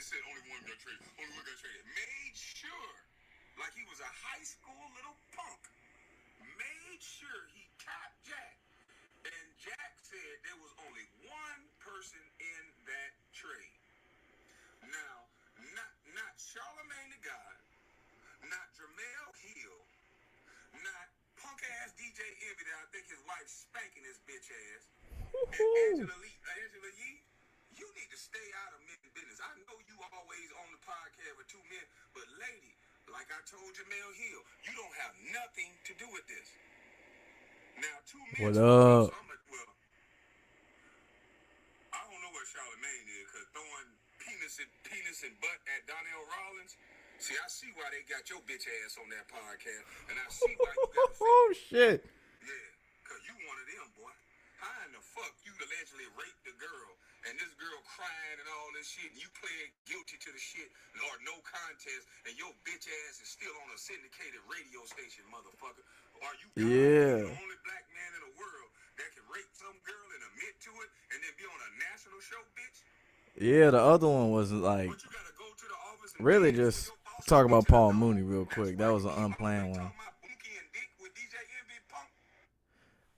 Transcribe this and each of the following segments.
and said only one got traded, only one got traded. Made sure, like he was a high school little punk, made sure he tapped Jack. And Jack said there was only one person in that trade. Now, not Charlemagne the God, not Jamel Hill, not punk ass DJ Envy that I think his wife's spanking his bitch ass. And Angela Yee, you need to stay out of men's business. I know you always on the podcast with two men, but lady, like I told Jamel Hill, you don't have nothing to do with this. Now, two men. What up? Well, I don't know what Charlemagne is, because throwing penis and butt at Donnell Rollins. See, I see why they got your bitch ass on that podcast, and I see why you got oh, shit. Yeah, because you one of them, boy. How in the fuck you allegedly raped the girl, and this girl crying and all this shit, and you plead guilty to the shit, or no contest, and your bitch ass is still on a syndicated radio station, motherfucker. Are you the only black man in the world that can rape some girl and admit to it, and then be on a national show, bitch? Yeah, the other one was like really just talk about Paul Mooney real quick. That was an unplanned one.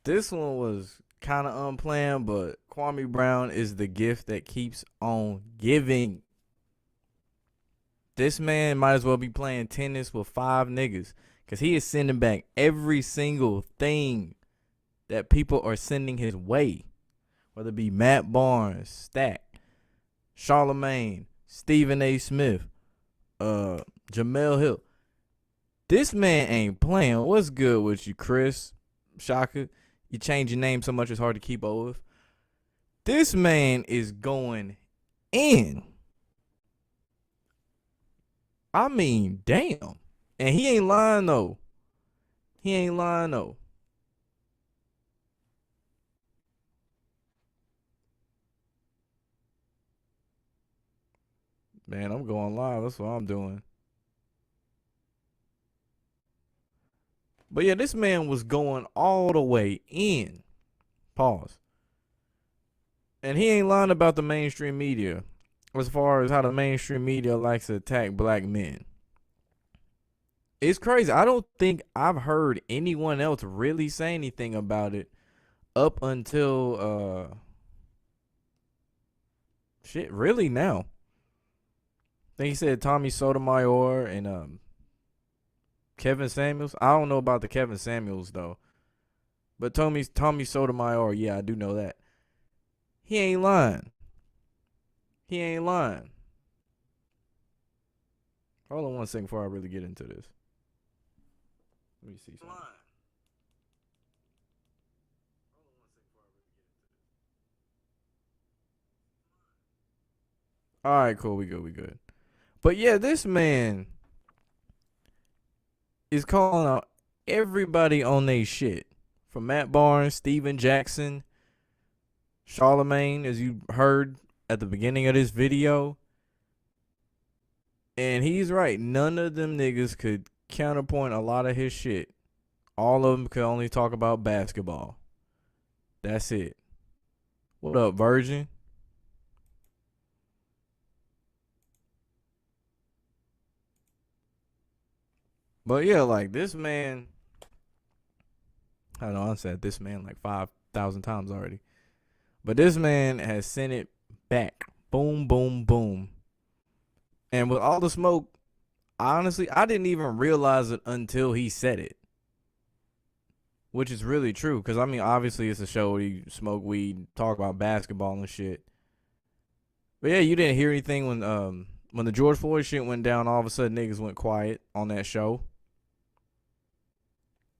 This one was kind of unplanned, but Kwame Brown is the gift that keeps on giving. This man might as well be playing tennis with 5 niggas, because he is sending back every single thing that people are sending his way. Whether it be Matt Barnes, Stack, Charlemagne, Stephen A. Smith, Jamel Hill. This man ain't playing. What's good with you, Chris? Shaka? You change your name so much it's hard to keep up with. This man is going in. I mean, damn. And he ain't lying, though. He ain't lying, though. Man, I'm going live. That's what I'm doing. But yeah, this man was going all the way in. Pause. And he ain't lying about the mainstream media as far as how the mainstream media likes to attack black men. It's crazy. I don't think I've heard anyone else really say anything about it up until shit, really now. I think he said Tommy Sotomayor and Kevin Samuels. I don't know about the Kevin Samuels though. But Tommy Sotomayor, yeah, I do know that. He ain't lying. He ain't lying. Hold on one second before I really get into this. Let me see something. All right, cool. We good. But yeah, this man is calling out everybody on they shit. From Matt Barnes, Steven Jackson, Charlemagne, as you heard at the beginning of this video. And he's right. None of them niggas could counterpoint a lot of his shit. All of them could only talk about basketball. That's it. What up, Virgin? But yeah, like this man, I don't know, I said this man like 5,000 times already. But this man has sent it back. Boom, boom, boom. And with all the smoke, honestly, I didn't even realize it until he said it. Which is really true. Because, I mean, obviously it's a show where you smoke weed, talk about basketball and shit. But yeah, you didn't hear anything when the George Floyd shit went down. All of a sudden, niggas went quiet on that show.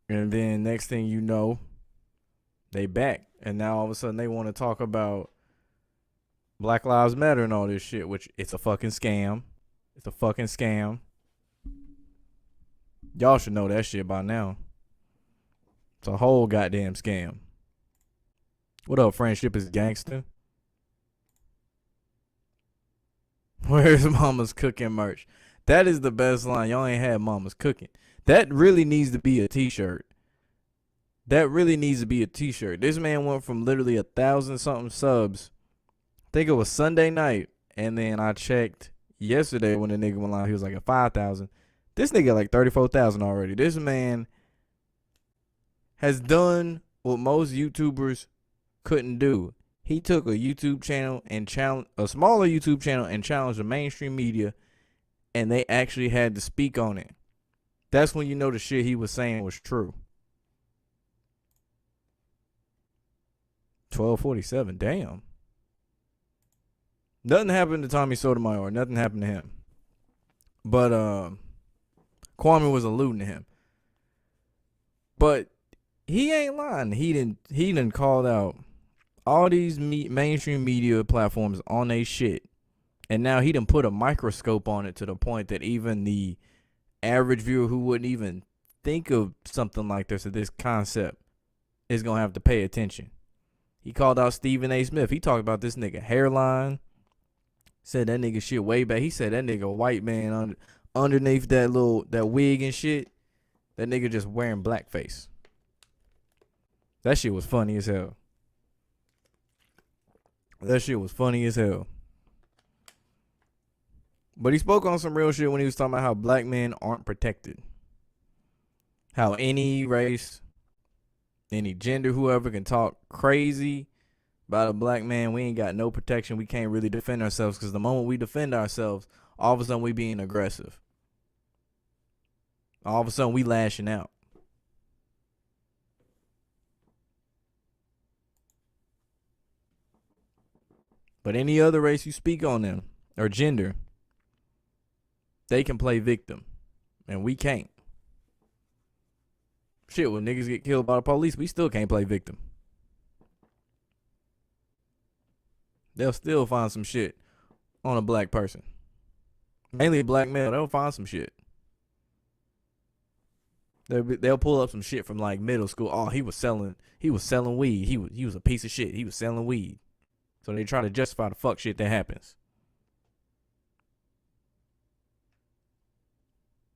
And then next thing you know, they back. And now all of a sudden they want to talk about Black Lives Matter and all this shit, which it's a fucking scam. It's a fucking scam. Y'all should know that shit by now. It's a whole goddamn scam. What up, friendship is gangster? Where's Mama's Cooking merch? That is the best line. Y'all ain't had Mama's Cooking. That really needs to be a t-shirt. That really needs to be a t-shirt. This man went from literally 1,000 something subs. I think it was Sunday night. And then I checked yesterday when the nigga went live, he was like at 5,000. This nigga like 34,000 already. This man has done what most YouTubers couldn't do. He took a YouTube channel and a smaller YouTube channel and challenged the mainstream media, and they actually had to speak on it. That's when you know the shit he was saying was true. 1247, damn. Nothing happened to Tommy Sotomayor. Nothing happened to him. But Kwame was alluding to him. But he ain't lying. He didn't called out all these mainstream media platforms on they shit. And now he done put a microscope on it to the point that even the average viewer who wouldn't even think of something like this or this concept is going to have to pay attention. He called out Stephen A. Smith. He talked about this nigga hairline. Said that nigga shit way back. He said that nigga white man underneath that wig and shit. That nigga just wearing blackface. That shit was funny as hell. That shit was funny as hell. But he spoke on some real shit when he was talking about how black men aren't protected. How any race, any gender, whoever can talk crazy about a black man. We ain't got no protection. We can't really defend ourselves because the moment we defend ourselves, all of a sudden we being aggressive. All of a sudden we lashing out. But any other race you speak on them, or gender, they can play victim. And we can't. Shit, when niggas get killed by the police, we still can't play victim. They'll still find some shit on a black person. Mainly a black male, they'll find some shit. They'll pull up some shit from like middle school. Oh, he was selling weed. He was a piece of shit. He was selling weed. So they try to justify the fuck shit that happens.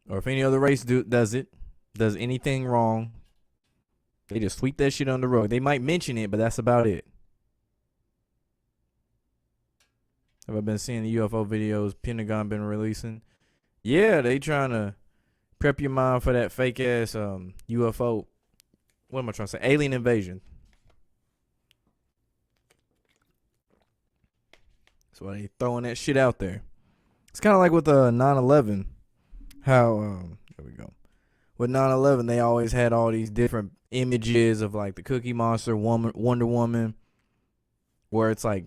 Or if any other race does anything wrong, they just sweep that shit on the rug. They might mention it, but that's about it. Have I been seeing the UFO videos Pentagon been releasing? Yeah, they trying to prep your mind for that fake ass UFO. What am I trying to say? Alien invasion. That's why they throwing that shit out there. It's kind of like with 9/11. How there we go. With 9/11, they always had all these different images of like the Cookie Monster, Wonder Woman, where it's like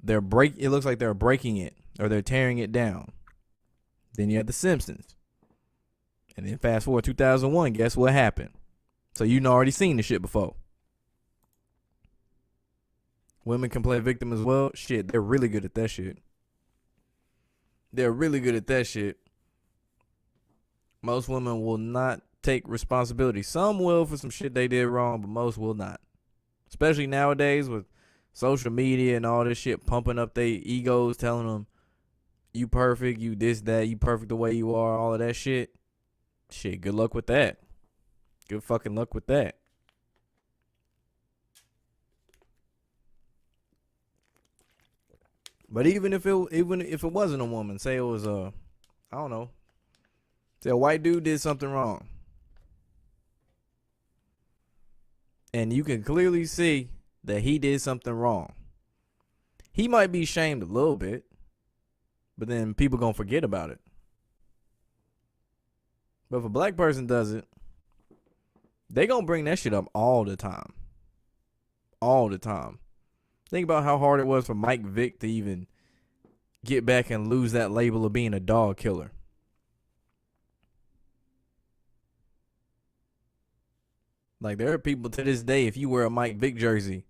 it looks like they're breaking it or they're tearing it down. Then you have the Simpsons. And then fast forward 2001, guess what happened? So you've already seen the shit before. Women can play victim as well. Shit, they're really good at that shit. They're really good at that shit. Most women will not take responsibility. Some will for some shit they did wrong, but most will not. Especially nowadays with social media and all this shit pumping up their egos, telling them you perfect, you this, that, you perfect the way you are, all of that shit. Shit, good luck with that. Good fucking luck with that. But even if it wasn't a woman, say it was I don't know, say a white dude did something wrong, and you can clearly see that he did something wrong, he might be shamed a little bit, but then people gonna forget about it. But if a black person does it, they gonna bring that shit up all the time. All the time. Think about how hard it was for Mike Vick to even get back and lose that label of being a dog killer. Like, there are people to this day, if you wear a Mike Vick jersey,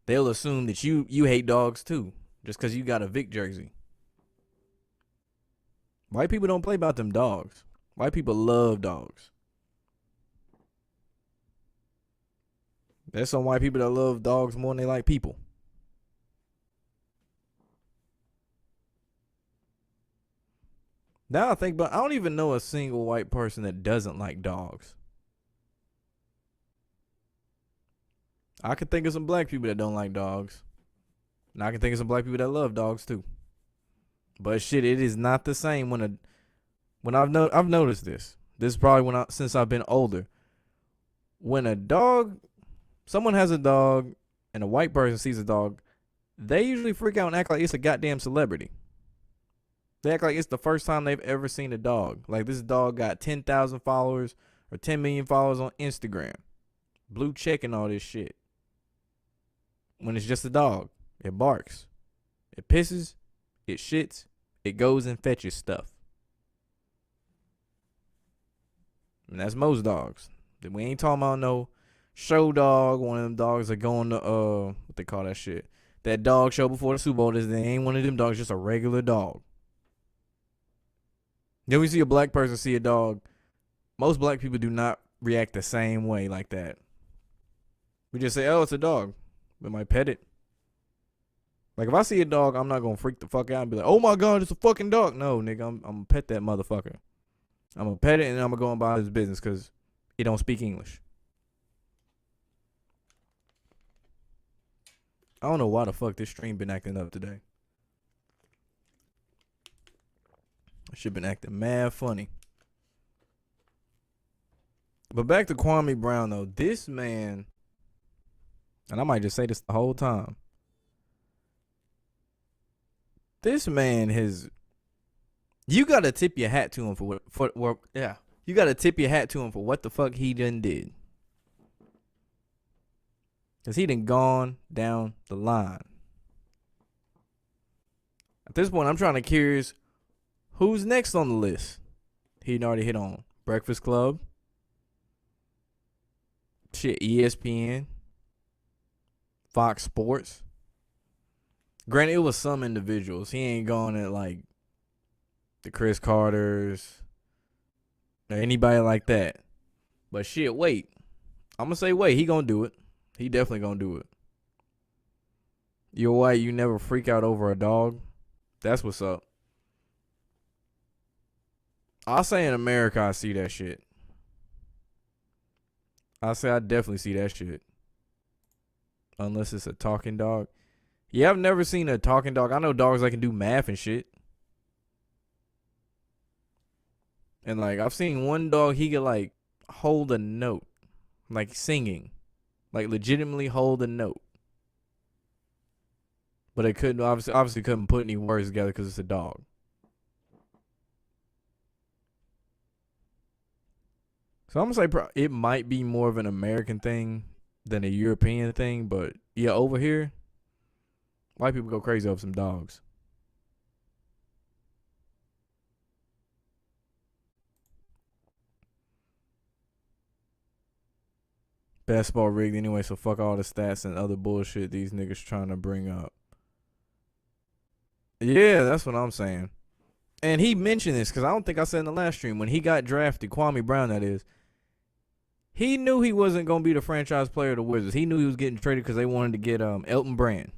they'll assume that you hate dogs too, just because you got a Vick jersey. White people don't play about them dogs. White people love dogs. There's some white people that love dogs more than they like people. Now I think, but I don't even know a single white person that doesn't like dogs. I can think of some black people that don't like dogs. And I can think of some black people that love dogs too. But shit, it is not the same when I've noticed this. This is probably since I've been older. When someone has a dog and a white person sees a dog, they usually freak out and act like it's a goddamn celebrity. They act like it's the first time they've ever seen a dog. Like this dog got 10,000 followers or 10 million followers on Instagram. Blue check and all this shit. When it's just a dog, it barks, it pisses, it shits, it goes and fetches stuff. And that's most dogs. We ain't talking about no show dog, one of them dogs that go on the, what they call that shit? That dog show before the Super Bowl. They ain't one of them dogs, just a regular dog. Then we see a black person see a dog. Most black people do not react the same way like that. We just say, oh, it's a dog. We might pet it. Like if I see a dog, I'm not gonna freak the fuck out and be like, oh my God, it's a fucking dog. No, nigga, I'm gonna pet that motherfucker. I'm gonna pet it and I'm gonna go about his business because it don't speak English. I don't know why the fuck this stream been acting up today. I should been acting mad funny. But back to Kwame Brown though. This man, and I might just say this the whole time. This man you gotta tip your hat to him you gotta tip your hat to him for what the fuck he done did. Cause he done gone down the line. At this point, I'm trying to curious who's next on the list. He done already hit on Breakfast Club. Shit, ESPN. Fox Sports. Granted, it was some individuals. He ain't gone at like the Chris Carters or anybody like that. But shit, wait. I'm gonna say wait. He gonna do it. He definitely gonna do it. You're white, you never freak out over a dog. That's what's up. I'll say in America I see that shit. I definitely see that shit. Unless it's a talking dog. Yeah, I've never seen a talking dog. I know dogs that can do math and shit. And like I've seen one dog, he could like hold a note. Like singing. Like legitimately hold a note. But it couldn't obviously couldn't put any words together because it's a dog. So I'm gonna say it might be more of an American thing than a European thing, but yeah, over here, white people go crazy over some dogs. Basketball rigged anyway, so fuck all the stats and other bullshit these niggas trying to bring up. Yeah, that's what I'm saying. And he mentioned this because I don't think I said in the last stream when he got drafted, Kwame Brown that is. He knew he wasn't going to be the franchise player of the Wizards. He knew he was getting traded because they wanted to get Elton Brand.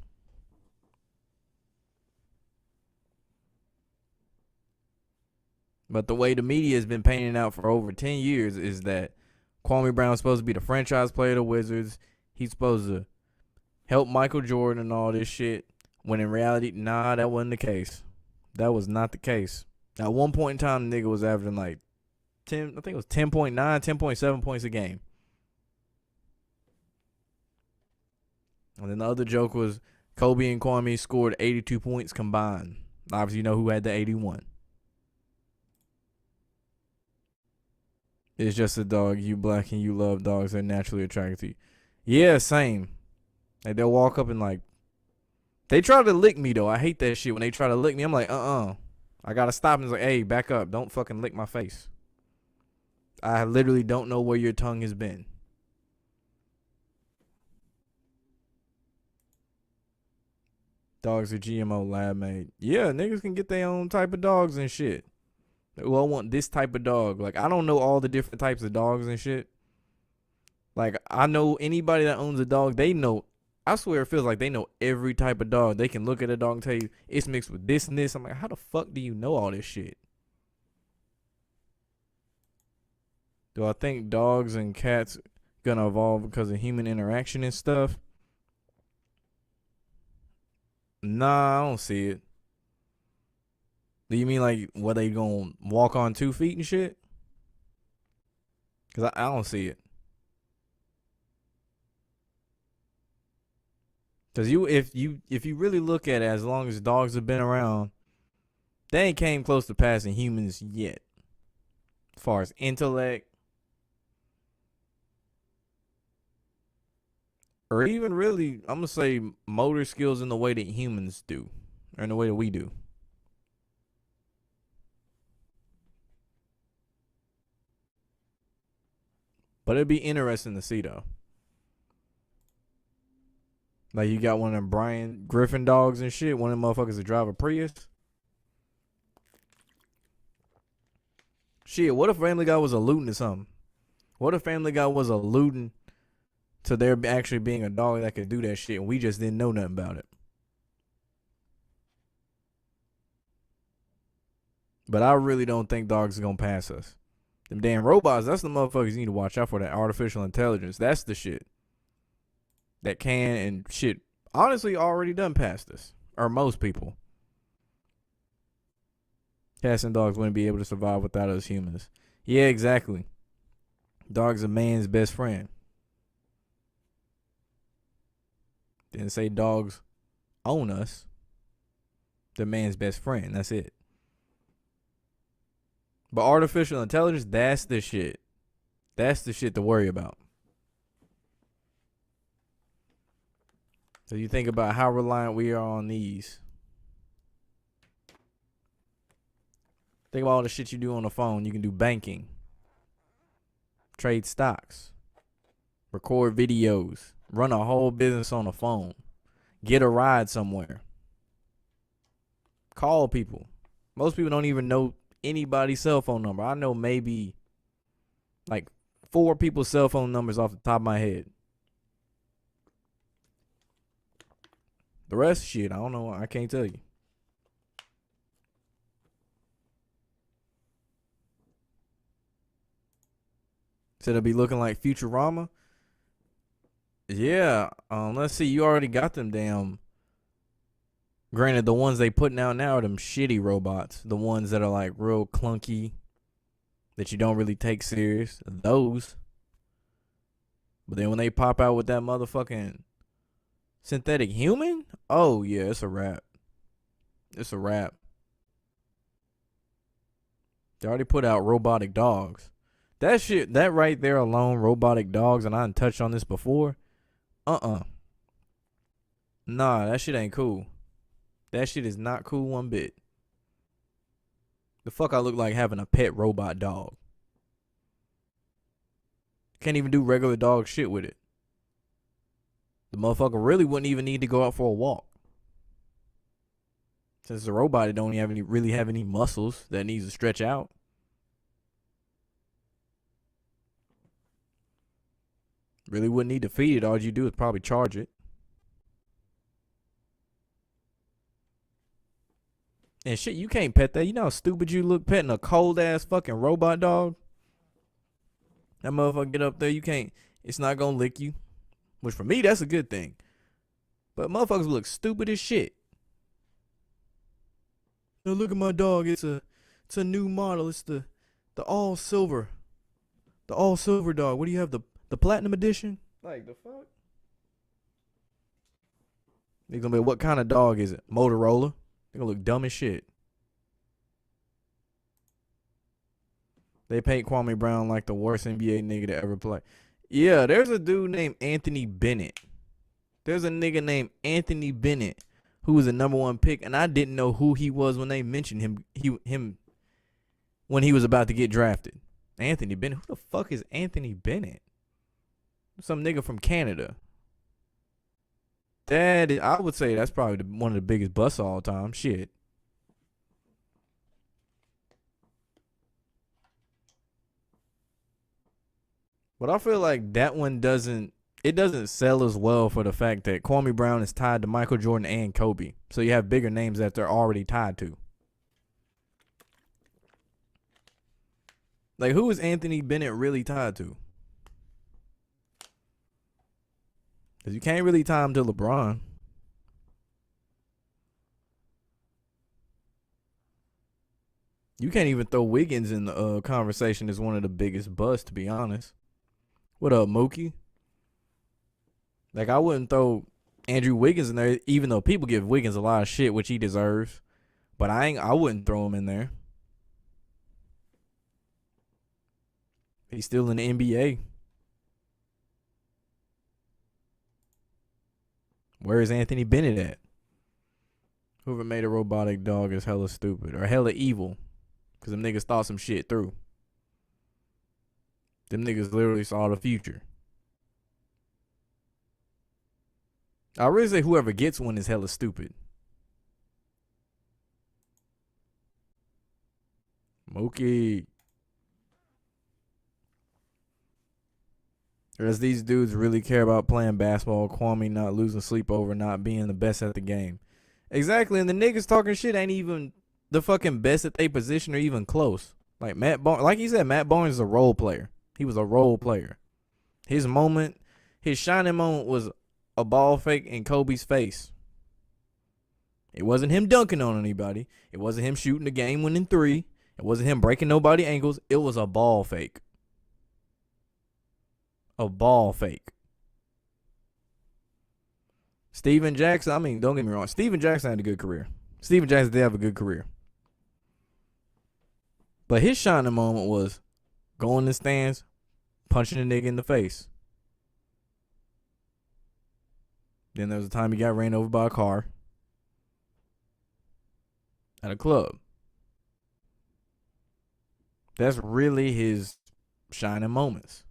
But the way the media has been painting out for over 10 years is that Kwame Brown's supposed to be the franchise player of the Wizards. He's supposed to help Michael Jordan and all this shit. When in reality, nah, that wasn't the case. That was not the case. At one point in time, the nigga was averaging like 10, I think it was 10.9, 10.7 points a game. And then the other joke was Kobe and Kwame scored 82 points combined. Obviously, you know who had the 81. It's just a dog. You black and you love dogs. They're naturally attracted to you. Yeah, same. Like they'll walk up and like, they try to lick me though. I hate that shit when they try to lick me. I'm like, I gotta stop and it's like, hey, back up. Don't fucking lick my face. I literally don't know where your tongue has been. Dogs are GMO lab made. Yeah, niggas can get their own type of dogs and shit. Well, I want this type of dog. Like, I don't know all the different types of dogs and shit. Like, I know anybody that owns a dog, they know. I swear it feels like they know every type of dog. They can look at a dog and tell you it's mixed with this and this. I'm like, how the fuck do you know all this shit? Do I think dogs and cats gonna evolve because of human interaction and stuff? Nah, I don't see it. Do you mean like what they gonna walk on 2 feet and shit? Cause I don't see it. Cause if you really look at it, as long as dogs have been around, they ain't came close to passing humans yet. As far as intellect, or even really, I'm gonna say motor skills in the way that humans do, or in the way that we do. But it'd be interesting to see though. Like you got one of them Brian Griffin dogs and shit. One of them motherfuckers that drive a Prius. Shit, what if Family Guy was alluding to something? What if Family Guy was alluding to there actually being a dog that could do that shit and we just didn't know nothing about it? But I really don't think dogs are gonna pass us. Them damn robots, that's the motherfuckers you need to watch out for. That artificial intelligence. That's the shit that can and shit honestly already done past us. Or most people. Cats and dogs wouldn't be able to survive without us humans. Yeah, exactly. Dog's a man's best friend. Didn't say dogs own us. The man's best friend. That's it. But artificial intelligence, that's the shit. That's the shit to worry about. So you think about how reliant we are on these. Think about all the shit you do on the phone. You can do banking, trade stocks, record videos, run a whole business on the phone, get a ride somewhere, call people. Most people don't even know anybody's cell phone number. I know maybe like 4 people's cell phone numbers off the top of my head. The rest, shit, I don't know. I can't tell you. So it'll be looking like Futurama. Yeah. Let's see. You already got them damn. Granted, the ones they putting out now are them shitty robots. The ones that are like real clunky, that you don't really take serious. Those. But then when they pop out with that motherfucking synthetic human, oh yeah, it's a wrap. It's a wrap. They already put out robotic dogs. That shit, that right there alone, robotic dogs, and I done touched on this before. Nah, that shit ain't cool. That shit is not cool one bit. The fuck I look like having a pet robot dog. Can't even do regular dog shit with it. The motherfucker really wouldn't even need to go out for a walk. Since the robot, it don't really have any muscles that needs to stretch out. Really wouldn't need to feed it. All you do is probably charge it. And shit, you can't pet that. You know how stupid you look petting a cold ass fucking robot dog? That motherfucker get up there, you can't. It's not gonna lick you. Which for me, that's a good thing. But motherfuckers look stupid as shit. Now look at my dog. It's a new model. It's the all silver. The all silver dog. What do you have? The platinum edition? Like the fuck? They're gonna be, what kind of dog is it? Motorola? They're gonna look dumb as shit. They paint Kwame Brown like the worst NBA nigga to ever play. Yeah, there's a dude named Anthony Bennett. There's a nigga named Anthony Bennett who was the #1 pick, and I didn't know who he was when they mentioned him. Him when he was about to get drafted. Anthony Bennett. Who the fuck is Anthony Bennett? Some nigga from Canada. I would say that's probably one of the biggest busts of all time. Shit. But I feel like that one doesn't sell as well for the fact that Kwame Brown is tied to Michael Jordan and Kobe. So you have bigger names that they're already tied to. Like, who is Anthony Bennett really tied to? Because you can't really tie him to LeBron. You can't even throw Wiggins in the conversation as one of the biggest busts, to be honest. What up, Mookie? Like, I wouldn't throw Andrew Wiggins in there, even though people give Wiggins a lot of shit, which he deserves. But I wouldn't throw him in there. He's still in the NBA. Where is Anthony Bennett at? Whoever made a robotic dog is hella stupid or hella evil. Because them niggas thought some shit through. Them niggas literally saw the future. I really say whoever gets one is hella stupid. Mookie. Does these dudes really care about playing basketball? Kwame not losing sleep over not being the best at the game. Exactly, and the niggas talking shit ain't even the fucking best at their position or even close. Like Matt Barnes, like he said, Matt Barnes is a role player. He was a role player. His moment, his shining moment was a ball fake in Kobe's face. It wasn't him dunking on anybody. It wasn't him shooting the game-winning three. It wasn't him breaking nobody's ankles. It was a ball fake. A ball fake. Steven Jackson, I mean, don't get me wrong. Steven Jackson had a good career. Steven Jackson did have a good career. But his shining moment was going in the stands, punching a nigga in the face. Then there was a time he got ran over by a car at a club. That's really his shining moments.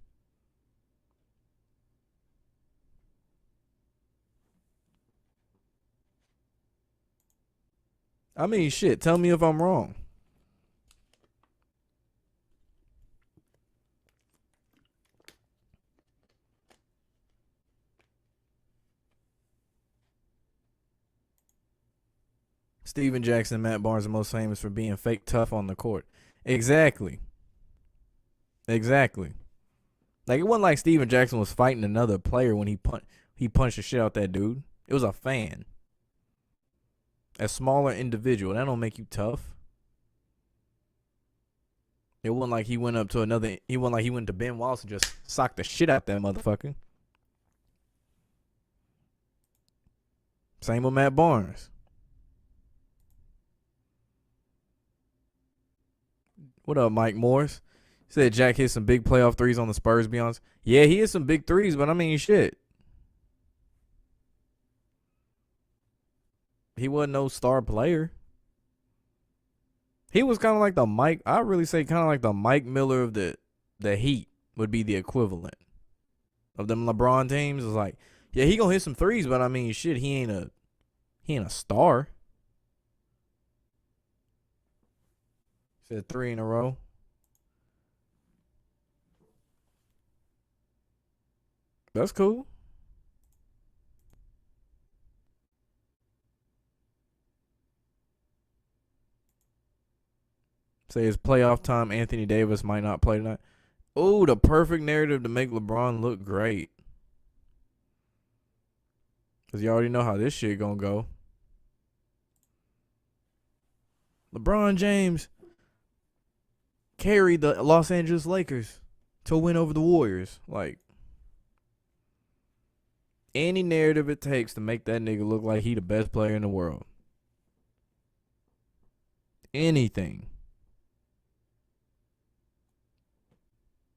I mean, shit, tell me if I'm wrong. Steven Jackson and Matt Barnes are most famous for being fake tough on the court. Exactly. Like, it wasn't like Steven Jackson was fighting another player when he punched the shit out that dude. It was a fan. A smaller individual. That don't make you tough. It wasn't like he went to Ben Wallace and just socked the shit out that motherfucker. Same with Matt Barnes. What up, Mike Morris? He said Jack hit some big playoff threes on the Spurs, be honest. Yeah, he hit some big threes, but I mean, shit. He wasn't no star player. He was kind of like the Mike, I really say kind of like the Mike Miller of the Heat would be the equivalent of them LeBron teams. It's like, yeah, he gonna hit some threes, but I mean, shit, he ain't a star. Said 3 in a row. That's cool. Say it's playoff time. Anthony Davis might not play tonight. Oh, the perfect narrative to make LeBron look great. Because you already know how this shit gonna go. LeBron James carried the Los Angeles Lakers to win over the Warriors. Like, any narrative it takes to make that nigga look like he the best player in the world. Anything.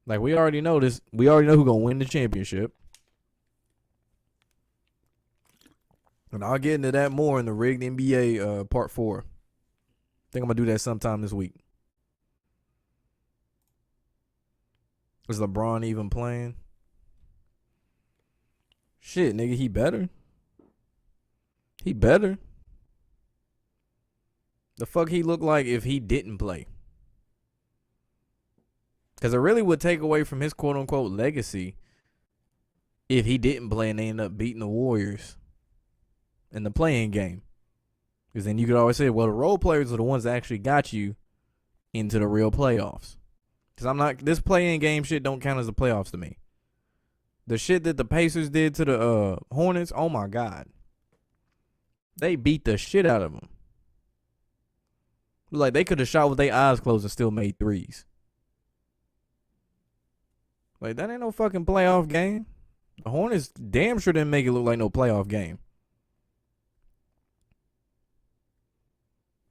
Like, we already know this. We already know who's going to win the championship. And I'll get into that more in the Rigged NBA part 4. I think I'm going to do that sometime this week. Is LeBron even playing? Shit, nigga, he better. He better. The fuck he look like if he didn't play? Because it really would take away from his quote-unquote legacy if he didn't play and they end up beating the Warriors in the play-in game. Because then you could always say, well, the role players are the ones that actually got you into the real playoffs. Because this play-in game shit don't count as the playoffs to me. The shit that the Pacers did to the Hornets, oh my God. They beat the shit out of them. Like they could have shot with their eyes closed and still made threes. Like that ain't no fucking playoff game. The Hornets damn sure didn't make it look like no playoff game.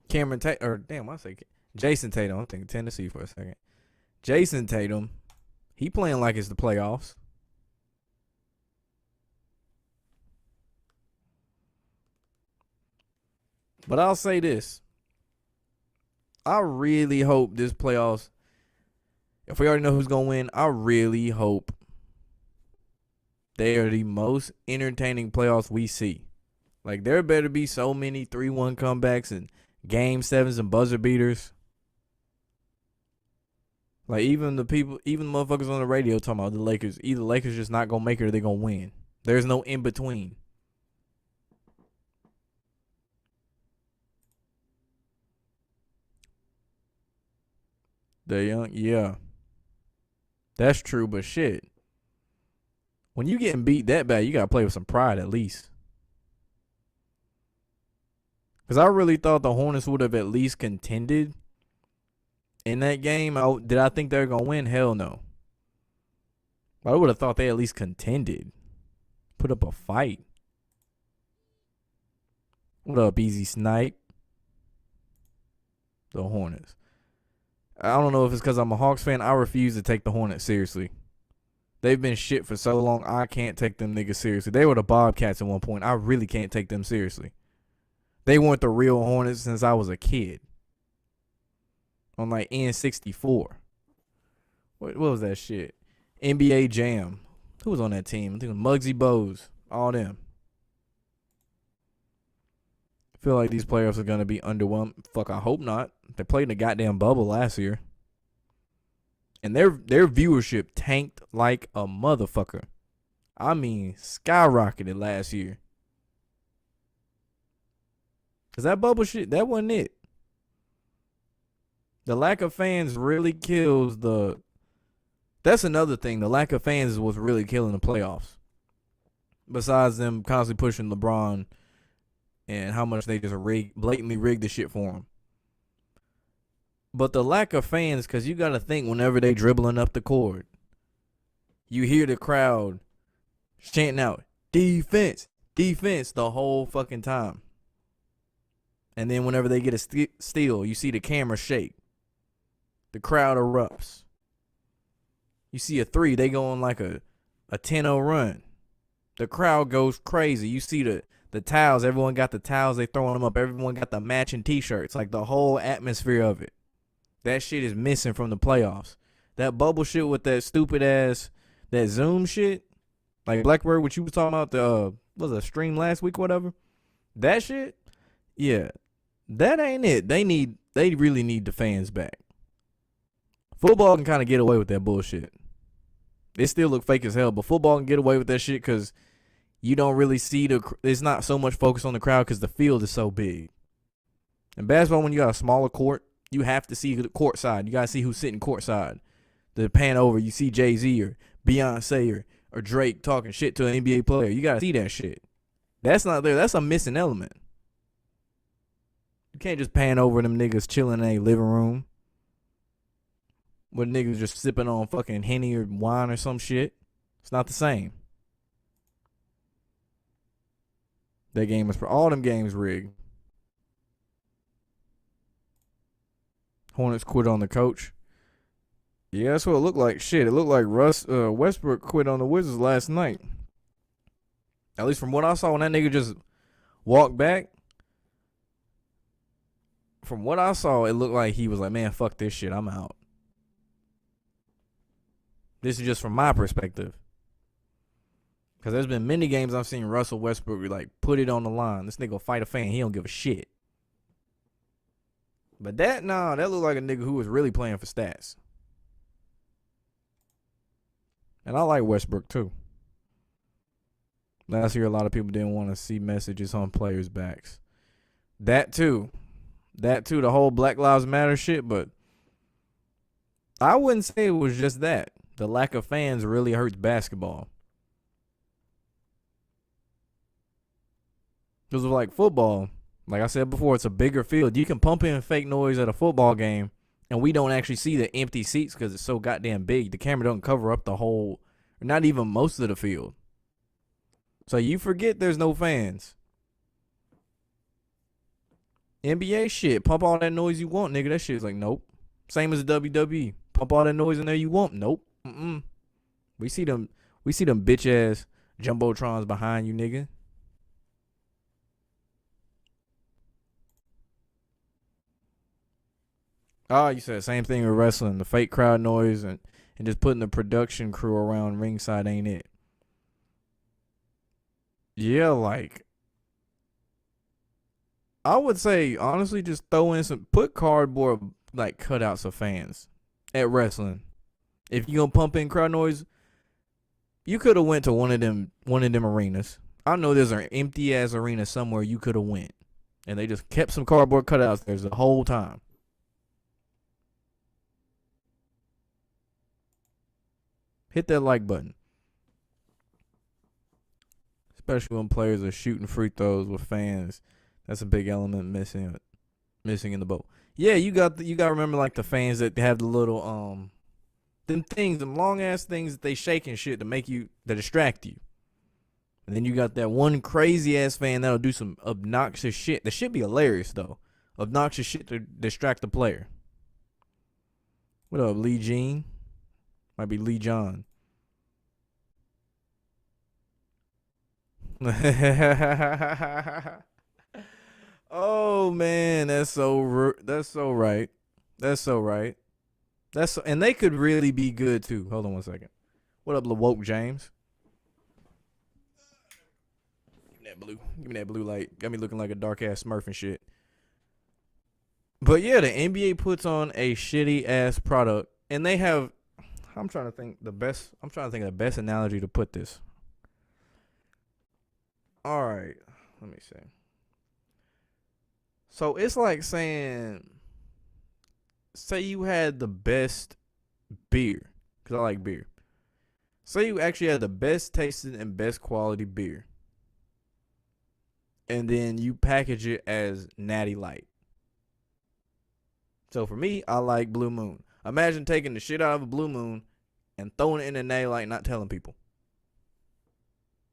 Jason Tatum. I'm thinking Tennessee for a second. Jason Tatum, he playing like it's the playoffs. But I'll say this. I really hope this playoffs, if we already know who's going to win, I really hope they are the most entertaining playoffs we see. Like, there better be so many 3-1 comebacks and game 7s and buzzer beaters. Like, even the motherfuckers on the radio talking about the Lakers, either Lakers just not going to make it or they're going to win. There's no in between. Yeah. That's true, but shit. When you getting beat that bad, you got to play with some pride at least. Because I really thought the Hornets would have at least contended in that game. Did I think they were going to win? Hell no. I would have thought they at least contended. Put up a fight. What up, Easy Snipe? The Hornets. I don't know if it's because I'm a Hawks fan. I refuse to take the Hornets seriously. They've been shit for so long, I can't take them niggas seriously. They were the Bobcats at one point. I really can't take them seriously. They weren't the real Hornets since I was a kid. On like N64. What was that shit? NBA Jam. Who was on that team? I think it was Muggsy Bogues. All them. I feel like these playoffs are going to be underwhelmed. Fuck, I hope not. They played in a goddamn bubble last year. And their viewership tanked like a motherfucker. I mean, skyrocketed last year. Because that bubble shit, that wasn't it. The lack of fans really kills the... That's another thing. The lack of fans is what's really killing the playoffs. Besides them constantly pushing LeBron and how much they just blatantly rigged the shit for him. But the lack of fans, because you got to think whenever they dribbling up the court, you hear the crowd chanting out, defense, defense, the whole fucking time. And then whenever they get a steal, you see the camera shake. The crowd erupts. You see a 3, they go on like a 10-0 run. The crowd goes crazy. You see the towels, everyone got the towels, they throwing them up. Everyone got the matching t-shirts, like the whole atmosphere of it. That shit is missing from the playoffs. That bubble shit with that stupid ass, that Zoom shit, like Blackbird, what you was talking about, was a stream last week, whatever. That shit, yeah, that ain't it. They really need the fans back. Football can kind of get away with that bullshit. It still look fake as hell, but football can get away with that shit because you don't really see it's not so much focus on the crowd because the field is so big. In basketball, when you got a smaller court, you have to see the court side. You got to see who's sitting court side. The pan over, you see Jay-Z or Beyonce or Drake talking shit to an NBA player. You got to see that shit. That's not there. That's a missing element. You can't just pan over them niggas chilling in a living room with niggas just sipping on fucking Henny or wine or some shit. It's not the same. That game is for all them games rigged. Hornets quit on the coach. Yeah, that's what it looked like. Shit, it looked like Westbrook quit on the Wizards last night. At least from what I saw when that nigga just walked back. From what I saw, it looked like he was like, man, fuck this shit, I'm out. This is just from my perspective. Because there's been many games I've seen Russell Westbrook like put it on the line. This nigga fight a fan. He don't give a shit. But that looked like a nigga who was really playing for stats. And I like Westbrook too. Last year, a lot of people didn't want to see messages on players' backs. That too, the whole Black Lives Matter shit. But I wouldn't say it was just that. The lack of fans really hurts basketball. Because like football, Like I said before, it's a bigger field. You can pump in fake noise at a football game, and we don't actually see the empty seats because it's so goddamn big. The camera don't cover up the whole, or not even most of the field. So you forget there's no fans. NBA shit, pump all that noise you want, nigga. That shit's like, nope. Same as WWE. Pump all that noise in there you want. Nope. We see them bitch ass jumbotrons behind you, nigga. Oh, you said same thing with wrestling. The fake crowd noise and just putting the production crew around ringside ain't it. Yeah, like, I would say, honestly, just throw in put cardboard, like, cutouts of fans at wrestling. If you gonna pump in crowd noise, you could have went to one of them arenas. I know there's an empty ass arena somewhere you could have went, and they just kept some cardboard cutouts there the whole time. Hit that like button. Especially when players are shooting free throws with fans. That's a big element missing in the boat. Yeah, you got to remember, like, the fans that have the little them long ass things that they shake and shit to distract you. And then you got that one crazy ass fan that'll do some obnoxious shit. That should be hilarious though. Obnoxious shit to distract the player. What up, Lee Jean? Might be Lee John. Oh man, that's so right. That's so right. And they could really be good too. Hold on one second. What up, LaWoke James? Give me that blue light. Got me looking like a dark ass Smurf and shit. But yeah, the NBA puts on a shitty ass product, and they have. I'm trying to think of the best analogy to put this. All right, let me see. So it's like saying, say you had the best beer, because I like beer. Say you actually had the best tasting and best quality beer, and then you package it as Natty Light. So for me, I like Blue Moon. Imagine taking the shit out of a Blue Moon and throwing it in a Natty Light, not telling people,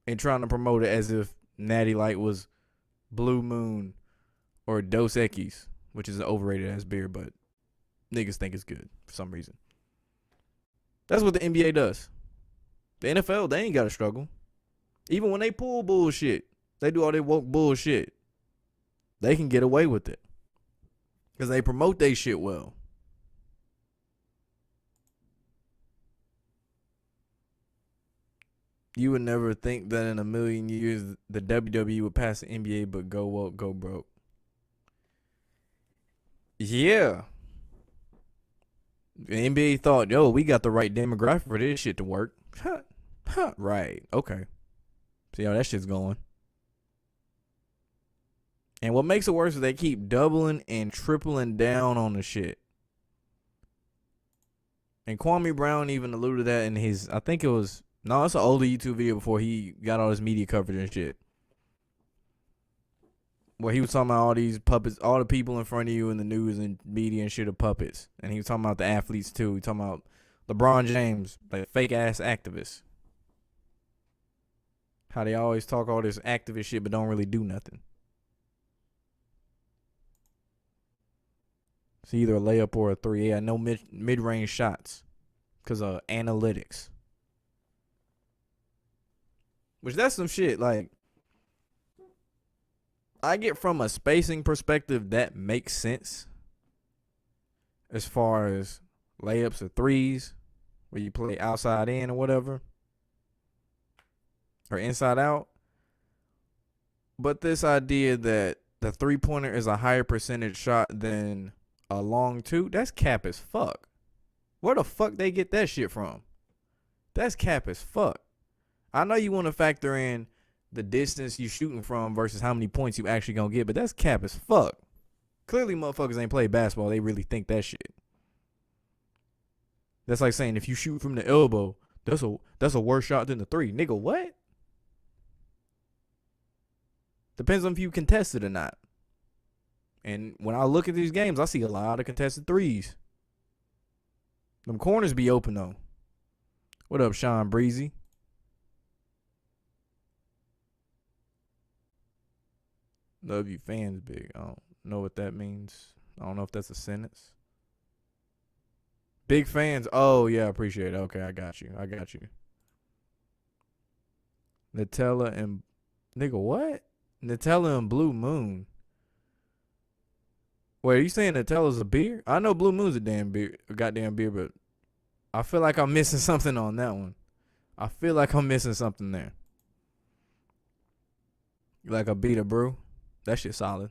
and trying to promote it as if Natty Light was Blue Moon or Dos Equis, which is an overrated ass beer, but niggas think it's good for some reason. That's what the NBA does. The NFL, they ain't got to struggle. Even when they pull bullshit, they do all their woke bullshit, they can get away with it because they promote their shit well. You would never think that in a million years the WWE would pass the NBA, but go woke, go broke. Yeah. The NBA thought, yo, we got the right demographic for this shit to work. Right. Okay. See how that shit's going. And what makes it worse is they keep doubling and tripling down on the shit. And Kwame Brown even alluded to that in his, I think it was, no, it's an older YouTube video before he got all his media coverage and shit. Where he was talking about all these puppets, all the people in front of you in the news and media and shit are puppets. And he was talking about the athletes too. He was talking about LeBron James, like fake ass activists. How they always talk all this activist shit but don't really do nothing. It's either a layup or a three. Yeah, no mid-range shots because of analytics. Which that's some shit, like, I get from a spacing perspective that makes sense as far as layups or threes where you play outside in or whatever or inside out. But this idea that the three-pointer is a higher percentage shot than a long two, that's cap as fuck. Where the fuck they get that shit from? That's cap as fuck. I know you want to factor in the distance you shooting from versus how many points you actually gonna get, but that's cap as fuck. Clearly motherfuckers ain't play basketball. They really think that shit. That's like saying if you shoot from the elbow, that's a worse shot than the three. Nigga, what? Depends on if you contest it or not. And when I look at these games, I see a lot of contested threes. Them corners be open though. What up, Sean Breezy? Love you fans big. I don't know what that means. I don't know if that's a sentence. Big fans. Oh yeah, I appreciate it. Okay, I got you. Nutella and nigga, what? Nutella and Blue Moon. Wait, are you saying Nutella's a beer? I know Blue Moon's a goddamn beer, but I feel like I'm missing something on that one. I feel like I'm missing something there. Like a Beta Brew. That shit solid.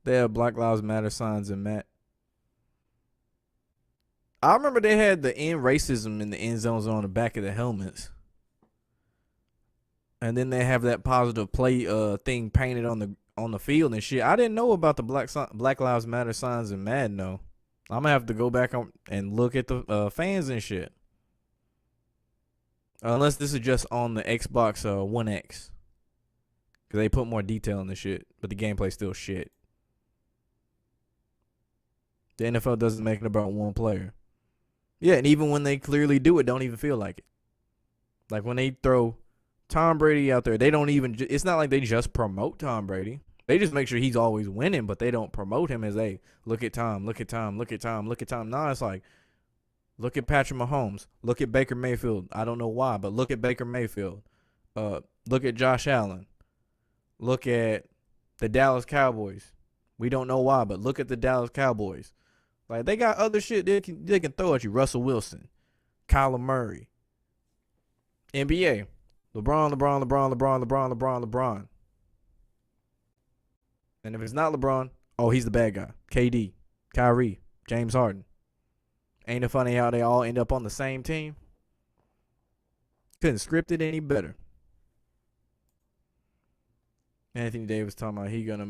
They have Black Lives Matter signs in Matt. I remember they had the end racism in the end zones on the back of the helmets. And then they have that positive play thing painted on the field and shit. I didn't know about the Black Lives Matter signs in Madden though. I'm gonna have to go back and look at the fans and shit. Unless this is just on the Xbox One X. Because they put more detail in the shit. But the gameplay's still shit. The NFL doesn't make it about one player. Yeah, and even when they clearly do it, don't even feel like it. Like when they throw Tom Brady out there, they don't even, it's not like they just promote Tom Brady. They just make sure he's always winning, but they don't promote him as look at Tom. No, it's like, look at Patrick Mahomes. Look at Baker Mayfield. I don't know why, but look at Baker Mayfield. Look at Josh Allen. Look at the Dallas Cowboys. We don't know why, but look at the Dallas Cowboys. Like, they got other shit they can throw at you. Russell Wilson. Kyler Murray. NBA. LeBron. And if it's not LeBron, oh, he's the bad guy. KD. Kyrie. James Harden. Ain't it funny how they all end up on the same team? Couldn't script it any better. Anthony Davis talking about he gonna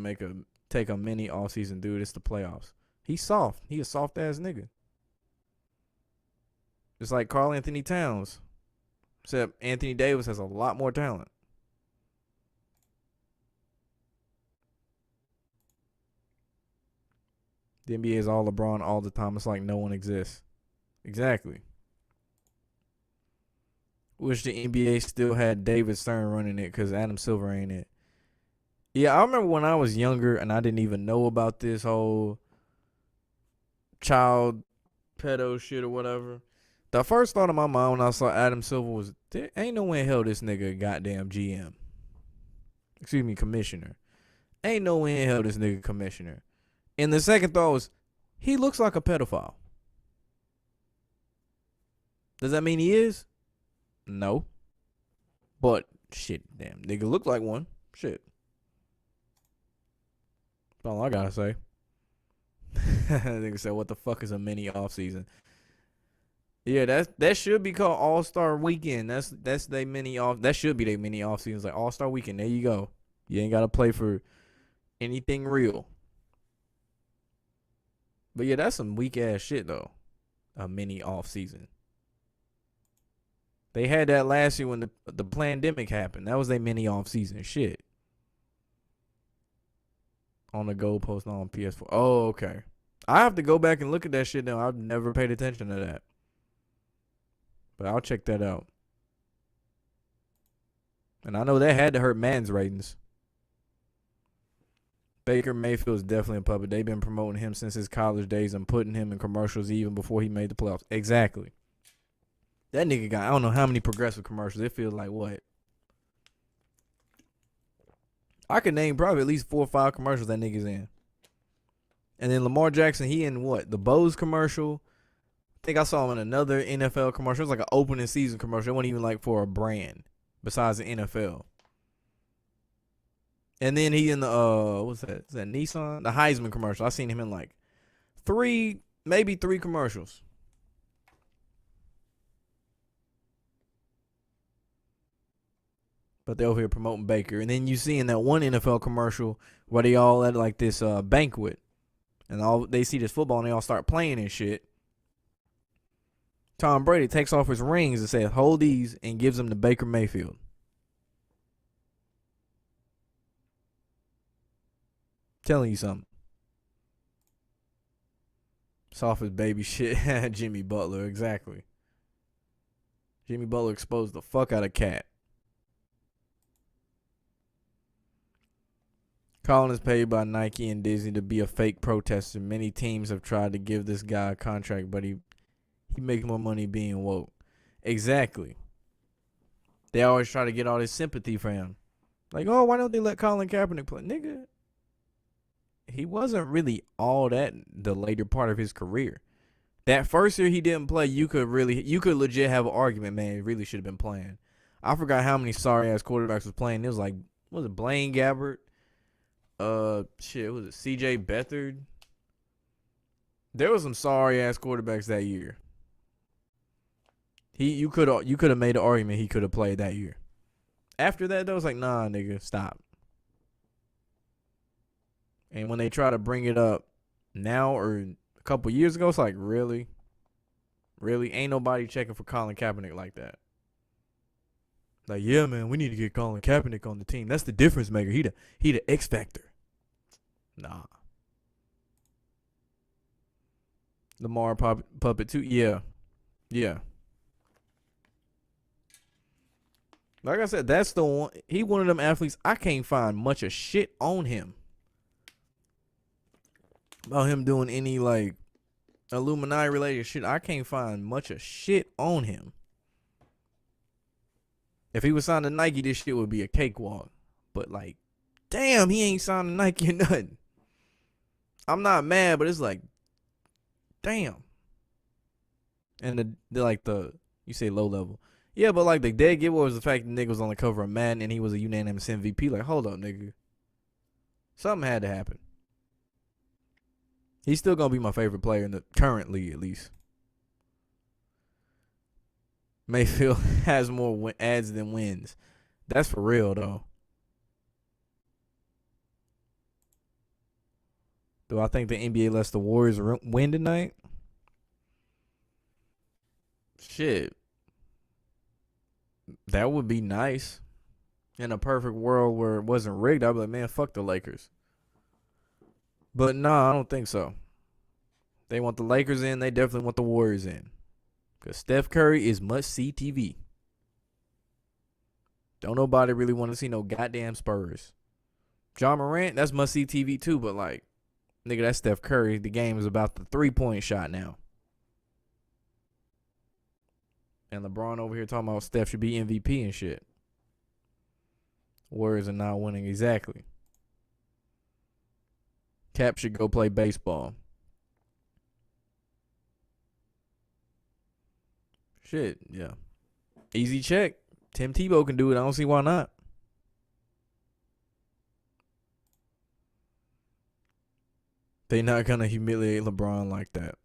take a mini offseason, dude. It's the playoffs. He's soft. He a soft ass nigga. Just like Karl Anthony Towns. Except Anthony Davis has a lot more talent. The NBA is all LeBron all the time. It's like no one exists. Exactly. Wish the NBA still had David Stern running it because Adam Silver ain't it. Yeah, I remember when I was younger and I didn't even know about this whole child pedo shit or whatever. The first thought of my mind when I saw Adam Silver was, there ain't no way in hell this nigga a goddamn GM. Excuse me, commissioner. Ain't no way in hell this nigga commissioner. And the second thought was, he looks like a pedophile. Does that mean he is? No. But, shit, damn, nigga look like one. Shit. That's all I gotta say. Nigga said, what the fuck is a mini offseason? Yeah, that should be called All-Star Weekend. That's they mini off. That should be their mini off season. It's like All-Star Weekend. There you go. You ain't gotta play for anything real. But yeah, that's some weak ass shit though. A mini off season. They had that last year when the pandemic happened. That was their mini off season shit. On the goalpost on PS4. Oh, okay. I have to go back and look at that shit now. I've never paid attention to that. But I'll check that out. And I know that had to hurt Madden's ratings. Baker Mayfield's definitely a puppet. They've been promoting him since his college days and putting him in commercials even before he made the playoffs. Exactly. That nigga got, I don't know how many progressive commercials. It feels like what? I could name probably at least 4 or 5 commercials that nigga's in. And then Lamar Jackson, he in what? The Bose commercial. I think I saw him in another NFL commercial. It was like an opening season commercial. It wasn't even like for a brand besides the NFL. And then he in the what's that? Is that Nissan? The Heisman commercial. I seen him in like 3, maybe 3 commercials. But they're over here promoting Baker. And then you see in that one NFL commercial where they all at like this banquet. And all they see this football and they all start playing and shit. Tom Brady takes off his rings and says, hold these, and gives them to Baker Mayfield. Telling you something. Soft as baby shit. Jimmy Butler, exactly. Jimmy Butler exposed the fuck out of Cat. Colin is paid by Nike and Disney to be a fake protester. Many teams have tried to give this guy a contract, but he makes more money being woke. Exactly. They always try to get all this sympathy for him. Like, oh, why don't they let Colin Kaepernick play? Nigga, he wasn't really all that the later part of his career. That first year he didn't play, you could legit have an argument, man, he really should have been playing. I forgot how many sorry ass quarterbacks was playing. It was like, was it Blaine Gabbert? Was it CJ Beathard? There was some sorry ass quarterbacks that year. You could have made the argument he could have played that year. After that, though, it was like, nah, nigga, stop. And when they try to bring it up now or a couple years ago, it's like, really? Really? Ain't nobody checking for Colin Kaepernick like that. Like, yeah, man, we need to get Colin Kaepernick on the team. That's the difference maker. He the X factor. Nah. Lamar Puppet too. Yeah. Yeah. Like I said, that's the one. He one of them athletes. I can't find much of shit on him. About him doing any like Illuminati related shit. I can't find much of shit on him. If he was signed to Nike, this shit would be a cakewalk. But like, damn, he ain't signed to Nike or nothing. I'm not mad, but it's like, damn. And you say low level. Yeah, but like the dead giveaway was the fact that nigga was on the cover of Madden and he was a unanimous MVP. Like, hold up, nigga. Something had to happen. He's still gonna be my favorite player in the current league, at least. Mayfield has more ads than wins. That's for real, though. Do I think the NBA lets the Warriors win tonight? Shit. That would be nice. In a perfect world where it wasn't rigged, I'd be like, man, fuck the Lakers. But nah, I don't think so. They want the Lakers in. They definitely want the Warriors in. Because Steph Curry is must-see TV. Don't nobody really want to see no goddamn Spurs. John Morant, that's must-see TV too. But like, nigga, that's Steph Curry. The game is about the three-point shot now. And LeBron over here talking about Steph should be MVP and shit. Warriors are not winning exactly. Cap should go play baseball. Shit, yeah. Easy check. Tim Tebow can do it. I don't see why not. They not gonna humiliate LeBron like that.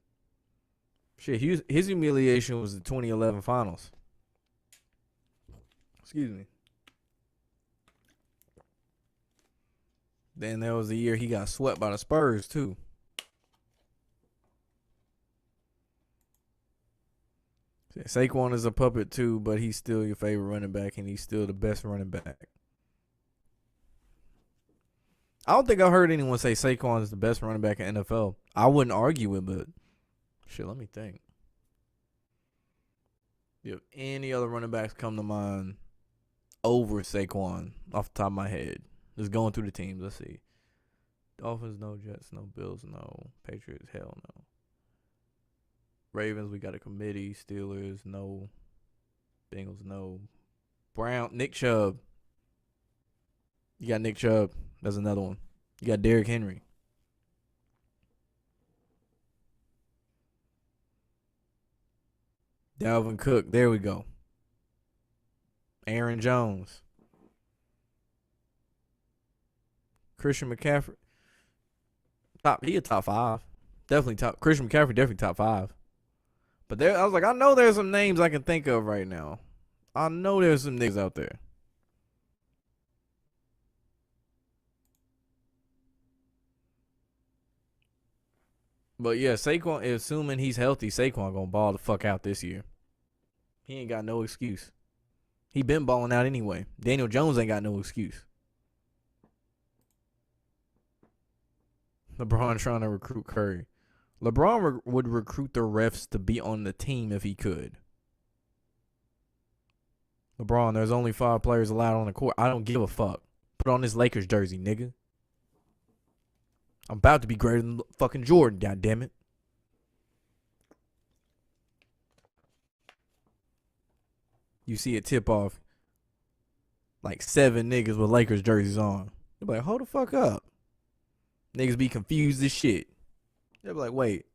Shit, his humiliation was the 2011 finals. Excuse me. Then there was the year he got swept by the Spurs too. Saquon is a puppet too, but he's still your favorite running back, and he's still the best running back. I don't think I heard anyone say Saquon is the best running back in NFL. I wouldn't argue it, but shit, let me think. If any other running backs come to mind over Saquon off the top of my head, just going through the teams. Let's see. Dolphins, no. Jets, no. Bills, no. Patriots, hell no. Ravens, we got a committee. Steelers, no. Bengals, no. Brown, Nick Chubb. You got Nick Chubb. That's another one. You got Derrick Henry. Dalvin Cook. There we go. Aaron Jones. Christian McCaffrey. He a top 5. Definitely top. Christian McCaffrey definitely top 5. But there, I was like, I know there's some names I can think of right now. I know there's some niggas out there. But yeah, Saquon, assuming he's healthy, Saquon gonna ball the fuck out this year. He ain't got no excuse. He been balling out anyway. Daniel Jones ain't got no excuse. LeBron trying to recruit Curry. LeBron would recruit the refs to be on the team if he could. LeBron, there's only 5 players allowed on the court. I don't give a fuck. Put on this Lakers jersey, nigga. I'm about to be greater than fucking Jordan, goddammit. You see a tip off, like 7 niggas with Lakers jerseys on. You're like, hold the fuck up. Niggas be confused as shit. They'll be like, wait,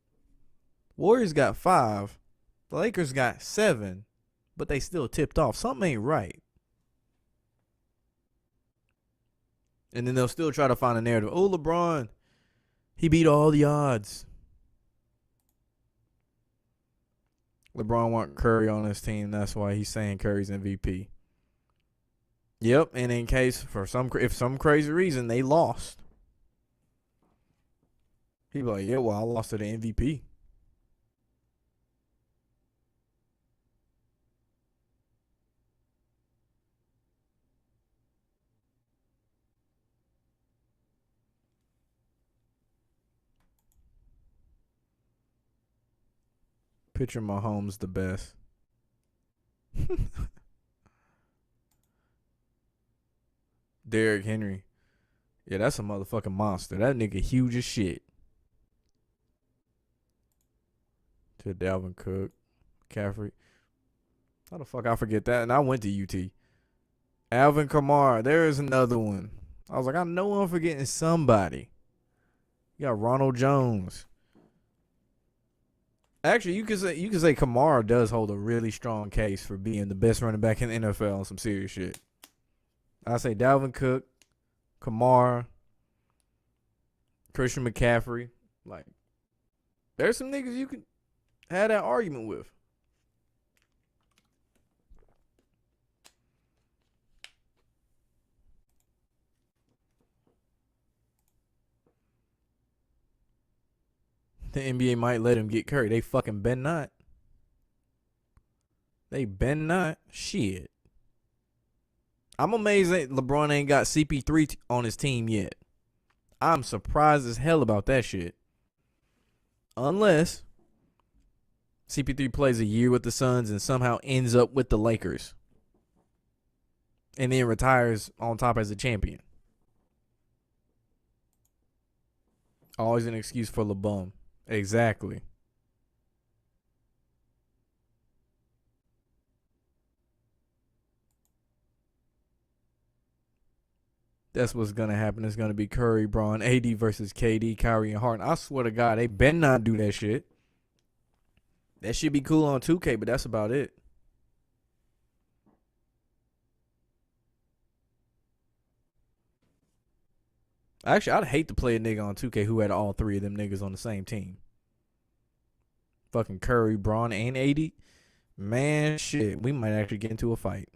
Warriors got 5, the Lakers got 7, but they still tipped off. Something ain't right. And then they'll still try to find a narrative. Oh, LeBron, he beat all the odds. LeBron want Curry on his team. That's why he's saying Curry's MVP. Yep, and in case if some crazy reason they lost, he'd be like, yeah, well, I lost to the MVP. Picture Mahomes the best. Derrick Henry. Yeah, that's a motherfucking monster. That nigga huge as shit. To Dalvin Cook. McCaffrey. How the fuck I forget that? And I went to UT. Alvin Kamara. There is another one. I was like, I know I'm forgetting somebody. You got Ronald Jones. Actually, you could say Kamara does hold a really strong case for being the best running back in the NFL on some serious shit. I say Dalvin Cook, Kamara, Christian McCaffrey. Like, there's some niggas you can have that argument with. The NBA might let him get Curry. They fucking bet not. They bet not. Shit. I'm amazed that LeBron ain't got CP3 on his team yet. I'm surprised as hell about that shit. Unless CP3 plays a year with the Suns and somehow ends up with the Lakers. And then retires on top as a champion. Always an excuse for LeBum. Exactly. That's what's going to happen. It's going to be Curry, Braun, AD versus KD, Kyrie, and Harden. I swear to God, they better not do that shit. That should be cool on 2K, but that's about it. Actually, I'd hate to play a nigga on 2K who had all 3 of them niggas on the same team. Fucking Curry, Braun, and AD. Man, shit. We might actually get into a fight.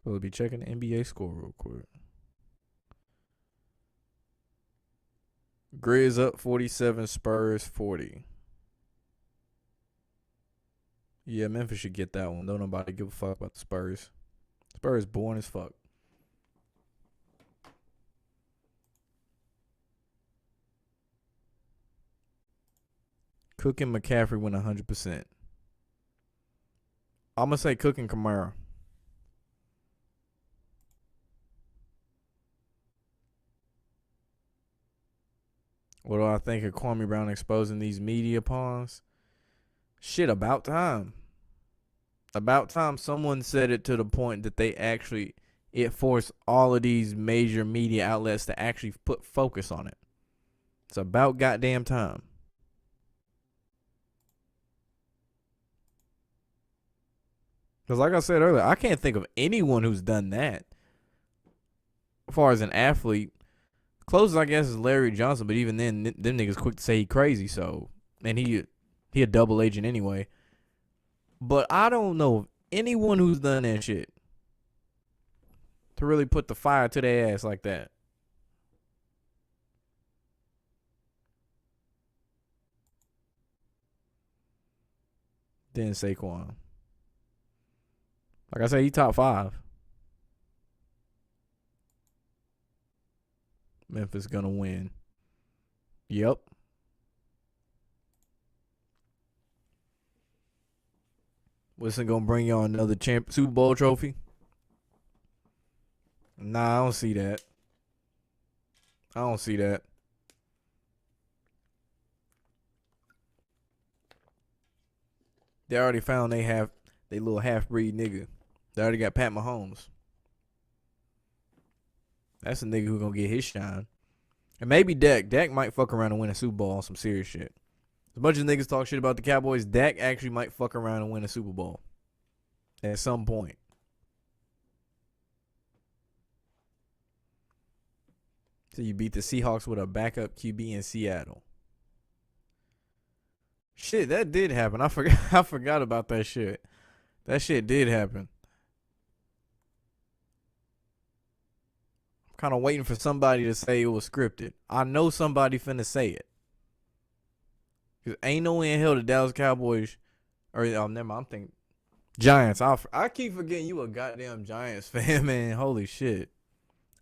We'll be checking the NBA score real quick. Grizz up 47, Spurs 40. Yeah, Memphis should get that one. Don't nobody give a fuck about the Spurs. Spurs boring as fuck. Cook and McCaffrey went 100%. I'm going to say Cook and Kamara. What do I think of Kwame Brown exposing these media pawns? Shit, about time. About time someone said it to the point that it forced all of these major media outlets to actually put focus on it. It's about goddamn time. Because like I said earlier, I can't think of anyone who's done that. As far as an athlete, closest I guess is Larry Johnson, but even then, them niggas quick to say he crazy. So, and he a double agent anyway. But I don't know of anyone who's done that shit to really put the fire to their ass like that. Then Saquon. Like I said, he top 5. Memphis gonna win. Yep. Wilson gonna bring y'all another Super Bowl trophy? Nah, I don't see that. I don't see that. They already found they little half-breed nigga. They already got Pat Mahomes. That's a nigga who gonna get his shine. And maybe Dak. Dak might fuck around and win a Super Bowl on some serious shit. As much as niggas talk shit about the Cowboys, Dak actually might fuck around and win a Super Bowl. At some point. So you beat the Seahawks with a backup QB in Seattle. Shit, that did happen. I forgot about that shit. That shit did happen. I'm kind of waiting for somebody to say it was scripted. I know somebody finna say it. Cause ain't no way in hell the Dallas Cowboys, or never mind, I'm thinking Giants. I keep forgetting you a goddamn Giants fan, man. Holy shit.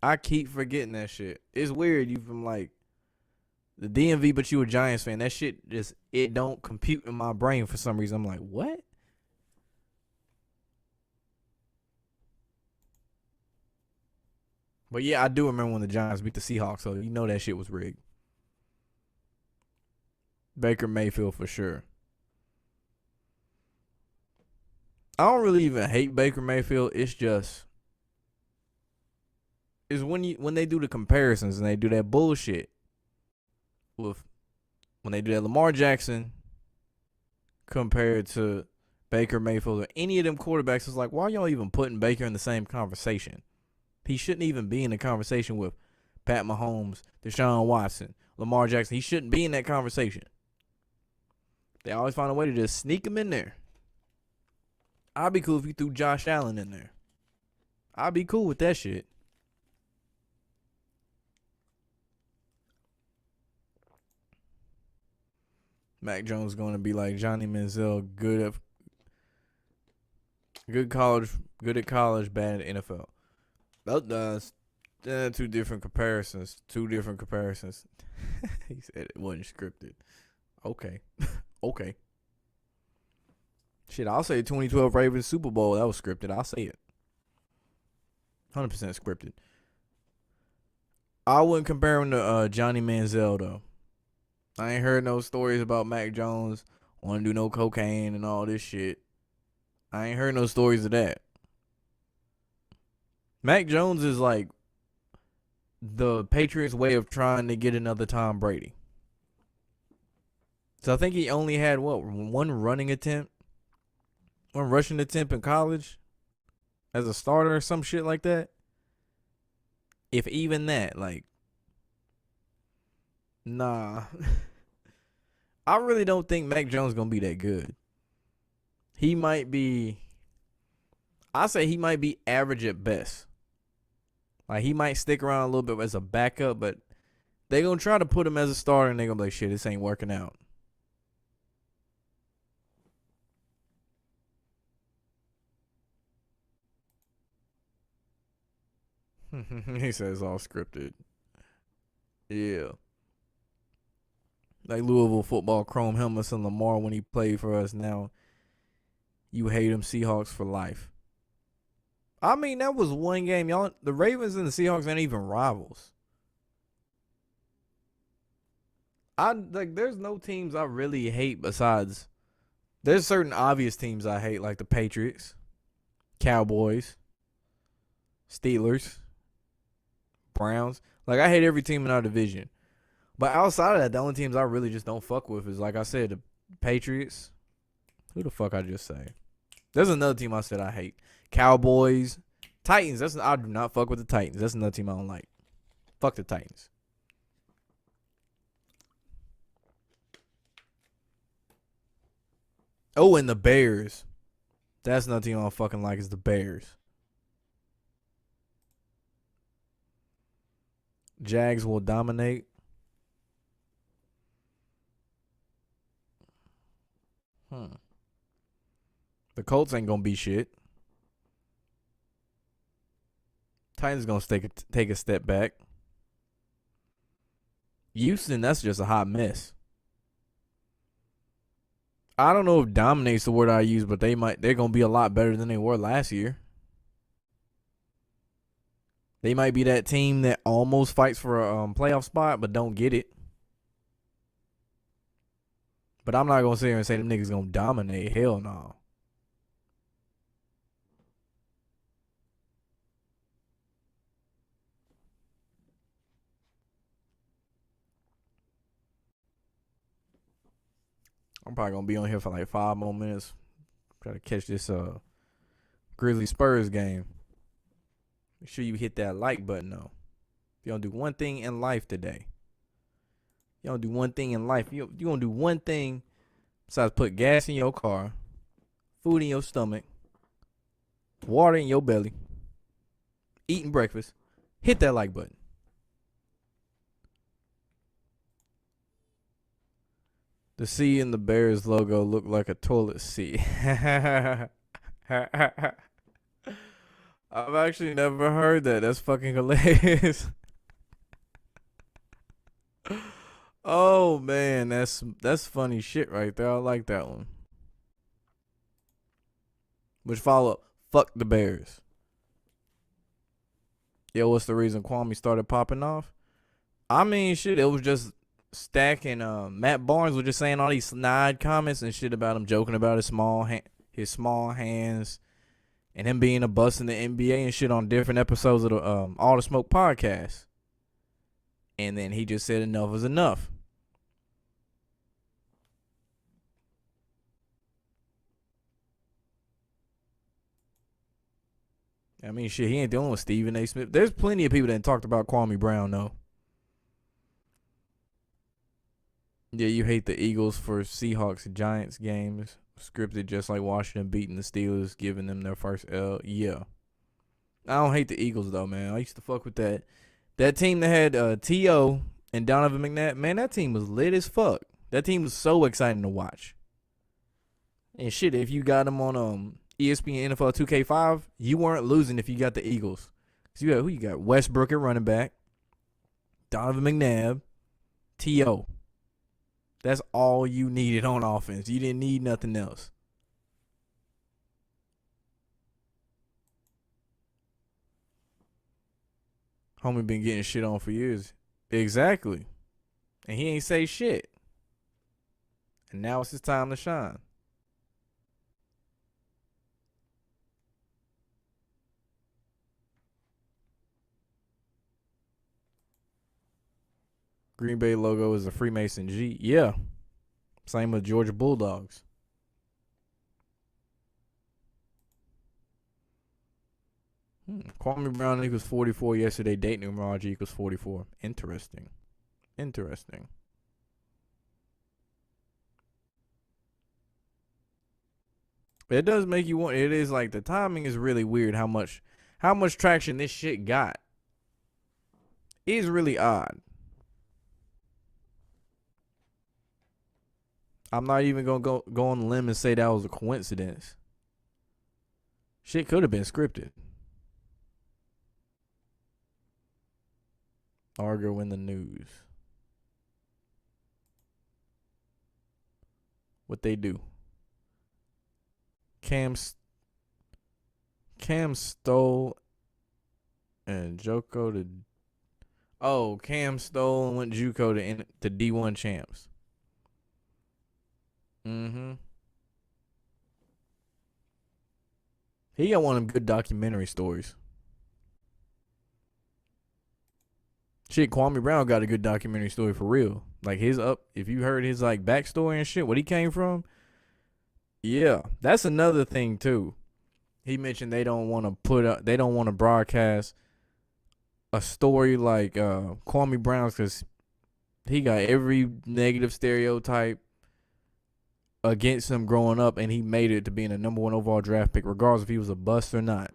I keep forgetting that shit. It's weird. You from like the DMV, but you a Giants fan. That shit just, it don't compute in my brain for some reason. I'm like, what? But yeah, I do remember when the Giants beat the Seahawks, so you know that shit was rigged. Baker Mayfield for sure. I don't really even hate Baker Mayfield. It's just, it's when they do the comparisons and they do that bullshit with when they do that Lamar Jackson compared to Baker Mayfield or any of them quarterbacks. It's like, why y'all even putting Baker in the same conversation? He shouldn't even be in the conversation with Pat Mahomes, Deshaun Watson, Lamar Jackson. He shouldn't be in that conversation. They always find a way to just sneak him in there. I'd be cool if you threw Josh Allen in there. I'd be cool with that shit. Mac Jones going to be like Johnny Manziel, good at college, bad at NFL. Those two different comparisons. He said it wasn't scripted. Okay. Okay. Shit, I'll say 2012 Ravens Super Bowl. That was scripted. I'll say it. 100% scripted. I wouldn't compare him to Johnny Manziel, though. I ain't heard no stories about Mac Jones wanting to do no cocaine and all this shit. I ain't heard no stories of that. Mac Jones is like the Patriots' way of trying to get another Tom Brady. So I think he only had, one rushing attempt in college as a starter or some shit like that. If even that, like, nah. I really don't think Mac Jones gonna be that good. He might be, I say he might be average at best. Like, he might stick around a little bit as a backup, but they gonna try to put him as a starter and they gonna be like, shit, this ain't working out. He says all scripted. Yeah. Like Louisville football chrome helmets and Lamar when he played for us. Now you hate him Seahawks for life. I mean, that was one game. Y'all, the Ravens and the Seahawks ain't even rivals. There's no teams I really hate besides, there's certain obvious teams I hate, like the Patriots, Cowboys, Steelers, Browns. Like, I hate every team in our division. But outside of that, the only teams I really just don't fuck with is, like I said, the Patriots. Who the fuck I just say? There's another team I said I hate. Cowboys. Titans. I do not fuck with the Titans. That's another team I don't like. Fuck the Titans. Oh, and the Bears. That's another team I don't fucking like is the Bears. Jags will dominate. The Colts ain't gonna be shit. Titans gonna take a step back. Houston, that's just a hot mess. I don't know if dominate's the word I use, but they're gonna be a lot better than they were last year. They might be that team that almost fights for a playoff spot but don't get it. But I'm not gonna sit here and say them niggas gonna dominate. Hell no. I'm probably gonna be on here for like 5 more minutes. Try to catch this Grizzly Spurs game. Make sure you hit that like button though. If you don't do one thing in life today. You don't do one thing in life. You gonna do one thing besides put gas in your car, food in your stomach, water in your belly, eating breakfast. Hit that like button. The C in the Bears logo look like a toilet seat. I've actually never heard that. That's fucking hilarious. Oh man, that's funny shit right there. I like that one. Which follow up, fuck the Bears. Yo, what's the reason Kwame started popping off? I mean, shit, it was just stacking. Matt Barnes was just saying all these snide comments and shit about him, joking about his small hands, and him being a bust in the NBA and shit on different episodes of the All the Smoke podcast. And then he just said enough is enough. I mean, shit, he ain't the only one. Stephen A. Smith. There's plenty of people that talked about Kwame Brown, though. Yeah, you hate the Eagles for Seahawks-Giants games. Scripted just like Washington beating the Steelers, giving them their first L. Yeah. I don't hate the Eagles, though, man. I used to fuck with that. That team that had T.O. and Donovan McNabb, man, that team was lit as fuck. That team was so exciting to watch. And shit, if you got them on ESPN NFL 2K5, you weren't losing if you got the Eagles. So you got who you got? Westbrook at running back, Donovan McNabb, T.O. That's all you needed on offense. You didn't need nothing else. Homie been getting shit on for years. Exactly. And he ain't say shit. And now it's his time to shine. Green Bay logo is a Freemason G. Yeah. Same with Georgia Bulldogs. Kwame Brown equals 44 yesterday. Date numerology equals 44. Interesting. It does make you want. It is like the timing is really weird. How much traction this shit got is really odd. I'm not even gonna go on the limb and say that was a coincidence. Shit could have been scripted. Argo in the news. What they do? Cam stole and Joko to. Oh, Cam stole and went JUCO to D1 champs. He got one of them good documentary stories. Shit, Kwame Brown got a good documentary story for real. Like if you heard his like backstory and shit, what he came from. Yeah, that's another thing too. He mentioned they don't want to broadcast a story like Kwame Brown's because he got every negative stereotype against him growing up, and he made it to being a number 1 overall draft pick, regardless if he was a bust or not.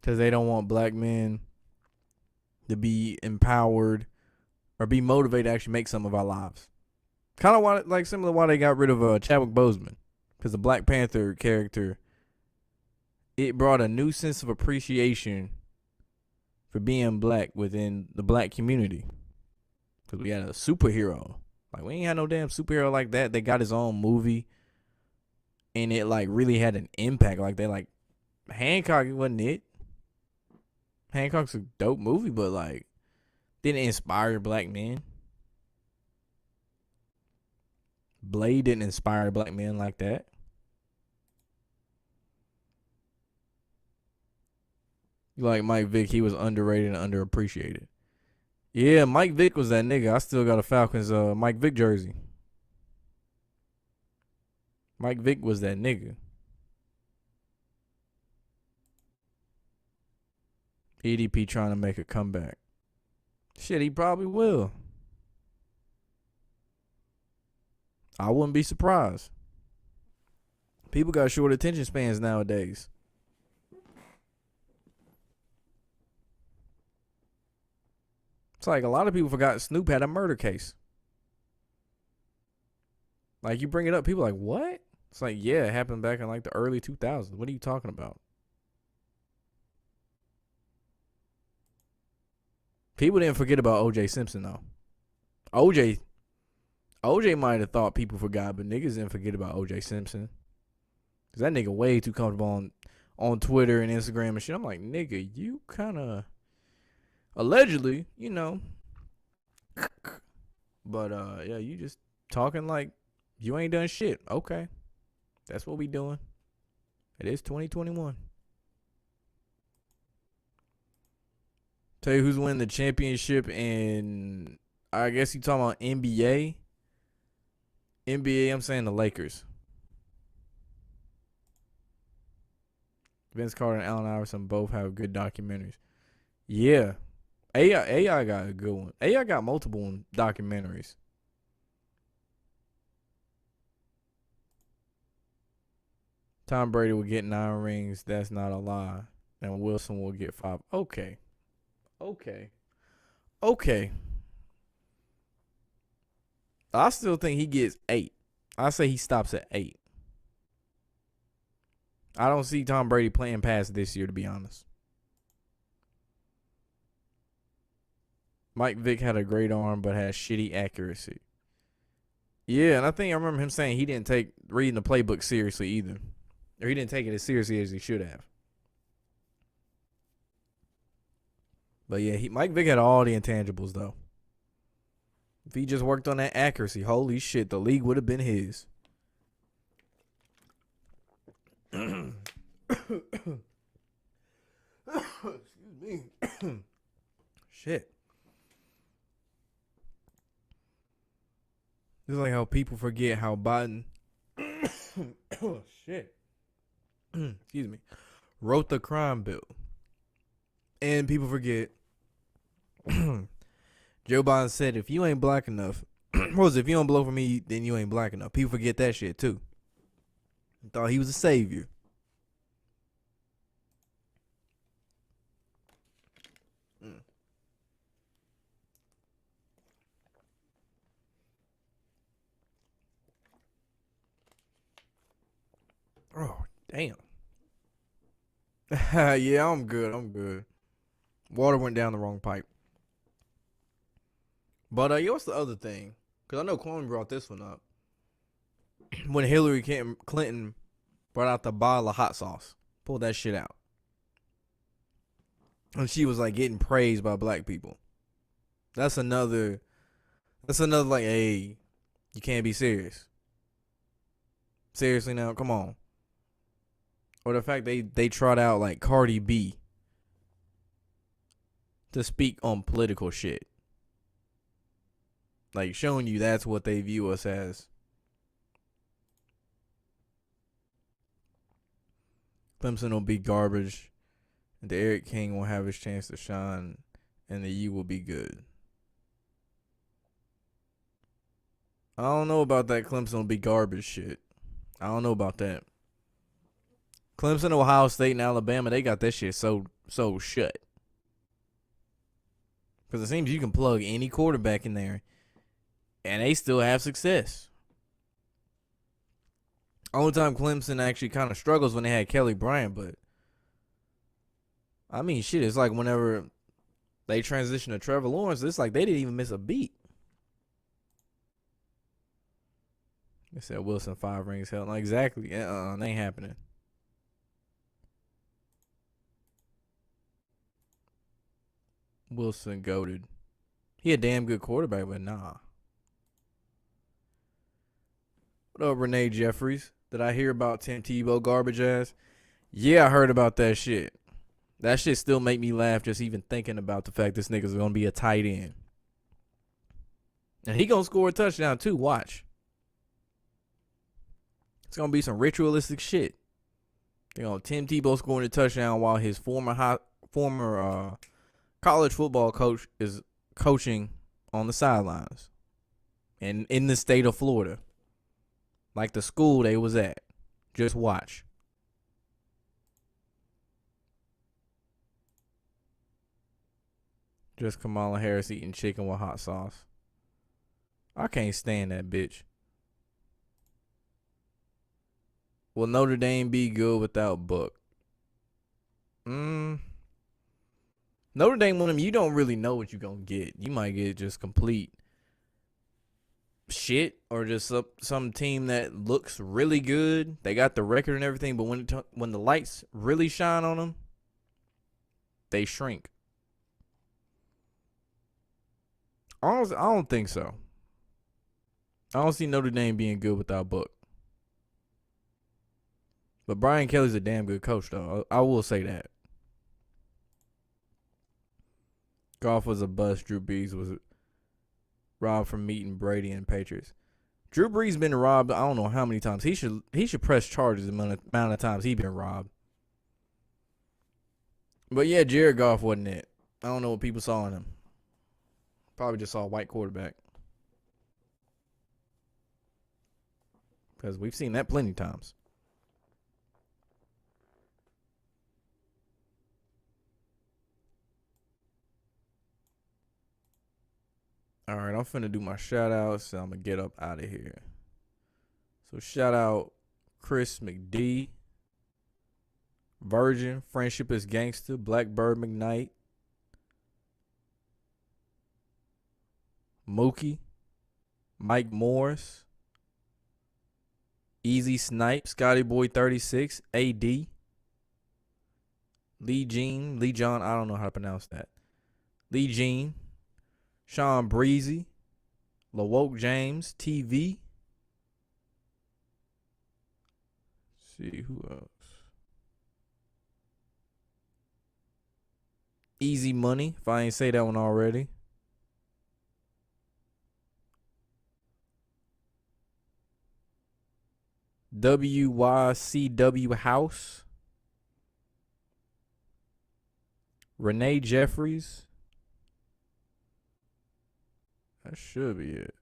Because they don't want black men to be empowered or be motivated to actually make some of our lives. Kind of similar to why they got rid of Chadwick Boseman. Because the Black Panther character, it brought a new sense of appreciation for being black within the black community. Because we had a superhero. Like, we ain't had no damn superhero like that. They got his own movie. And it, like, really had an impact. Like, they, like, Hancock wasn't it. Hancock's a dope movie, but, like, didn't inspire black men. Blade didn't inspire black men like that. Like Mike Vick, he was underrated and underappreciated. Yeah, Mike Vick was that nigga. I still got a Falcons Mike Vick jersey. Mike Vick was that nigga. EDP trying to make a comeback. Shit, he probably will. I wouldn't be surprised. People got short attention spans nowadays. It's like a lot of people forgot Snoop had a murder case. Like, you bring it up, people are like, what? It's like, yeah, it happened back in like the early 2000s. What are you talking about? People didn't forget about O.J. Simpson, though. O.J. might have thought people forgot, but niggas didn't forget about O.J. Simpson. Because that nigga way too comfortable on Twitter and Instagram and shit. I'm like, nigga, you kind of... Allegedly, you know. But, yeah, you just talking like you ain't done shit. Okay. That's what we doing. It is 2021. Tell you who's winning the championship, and I guess you talking about NBA. NBA, I'm saying the Lakers. Vince Carter and Allen Iverson both have good documentaries. Yeah. AI got a good one. AI got multiple documentaries. Tom Brady will get 9 rings. That's not a lie. And Wilson will get 5. Okay. I still think he gets 8. I say he stops at 8. I don't see Tom Brady playing past this year, to be honest. Mike Vick had a great arm, but had shitty accuracy. Yeah, and I remember him saying he didn't take reading the playbook seriously either. Or he didn't take it as seriously as he should have. But yeah, Mike Vick had all the intangibles, though. If he just worked on that accuracy, holy shit, the league would have been his. Excuse me. Shit. It's like how people forget how Biden oh shit. Excuse me. Wrote the crime bill. And people forget Joe Biden said if you ain't black enough, if you don't blow for me, then you ain't black enough. People forget that shit too. Thought he was a savior. Oh, damn. Yeah, I'm good. Water went down the wrong pipe. But yeah, what's the other thing? Because I know Kwame brought this one up. When Hillary Clinton brought out the bottle of hot sauce. Pulled that shit out. And she was like getting praised by black people. That's another like, hey, you can't be serious. Seriously now, come on. Or the fact they trot out like Cardi B to speak on political shit. Like showing you that's what they view us as. Clemson will be garbage. And the Eric King will have his chance to shine. And the U will be good. I don't know about that Clemson will be garbage shit. I don't know about that. Clemson, Ohio State, and Alabama, they got that shit so shut. Because it seems you can plug any quarterback in there, and they still have success. Only time Clemson actually kind of struggles when they had Kelly Bryant, but I mean, shit, it's like whenever They transitioned to Trevor Lawrence. It's like they didn't even miss a beat. They said Wilson 5 rings held. Like, exactly. It ain't happening. Wilson goated. He a damn good quarterback, but nah. What up, Renee Jeffries? Did I hear about Tim Tebow garbage ass? Yeah, I heard about that shit. That shit still make me laugh just even thinking about the fact this nigga's gonna be a tight end. And he gonna score a touchdown too, watch. It's gonna be some ritualistic shit. You know, Tim Tebow scoring a touchdown while his former college football coach is coaching on the sidelines. And in the state of Florida. Like the school they was at. Just watch. Just Kamala Harris eating chicken with hot sauce. I can't stand that bitch. Will Notre Dame be good without Book? Notre Dame with him, you don't really know what you're going to get. You might get just complete shit or just some team that looks really good. They got the record and everything, but when the lights really shine on them, they shrink. I don't think so. I don't see Notre Dame being good without Book. But Brian Kelly's a damn good coach, though. I will say that. Goff was a bust. Drew Brees was robbed from meeting Brady and Patriots. Drew Brees been robbed. I don't know how many times. He should press charges the amount of times he been robbed. But yeah, Jared Goff wasn't it. I don't know what people saw in him. Probably just saw a white quarterback. Because we've seen that plenty of times. All right, I'm finna do my shout outs. So I'm gonna get up out of here. So shout out Chris McD, Virgin, Friendship is Gangster, Blackbird McKnight, Mookie, Mike Morris, Easy Snipe, Scotty Boy 36, AD, Lee John, I don't know how to pronounce that. Lee Jean, Sean Breezy, LaWoke James, TV. Let's see who else. Easy Money, if I ain't say that one already. WYCW House. Renee Jeffries. That should be it.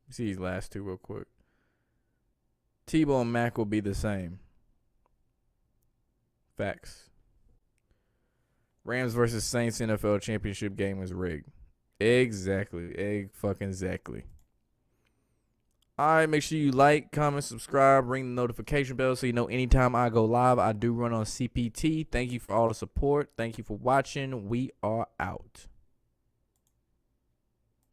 Let's see these last two real quick. Tebow and Mac will be the same. Facts. Rams versus Saints NFL championship game was rigged. Exactly. Exactly. Alright, make sure you like, comment, subscribe, ring the notification bell so you know anytime I go live. I do run on CPT. Thank you for all the support. Thank you for watching. We are out.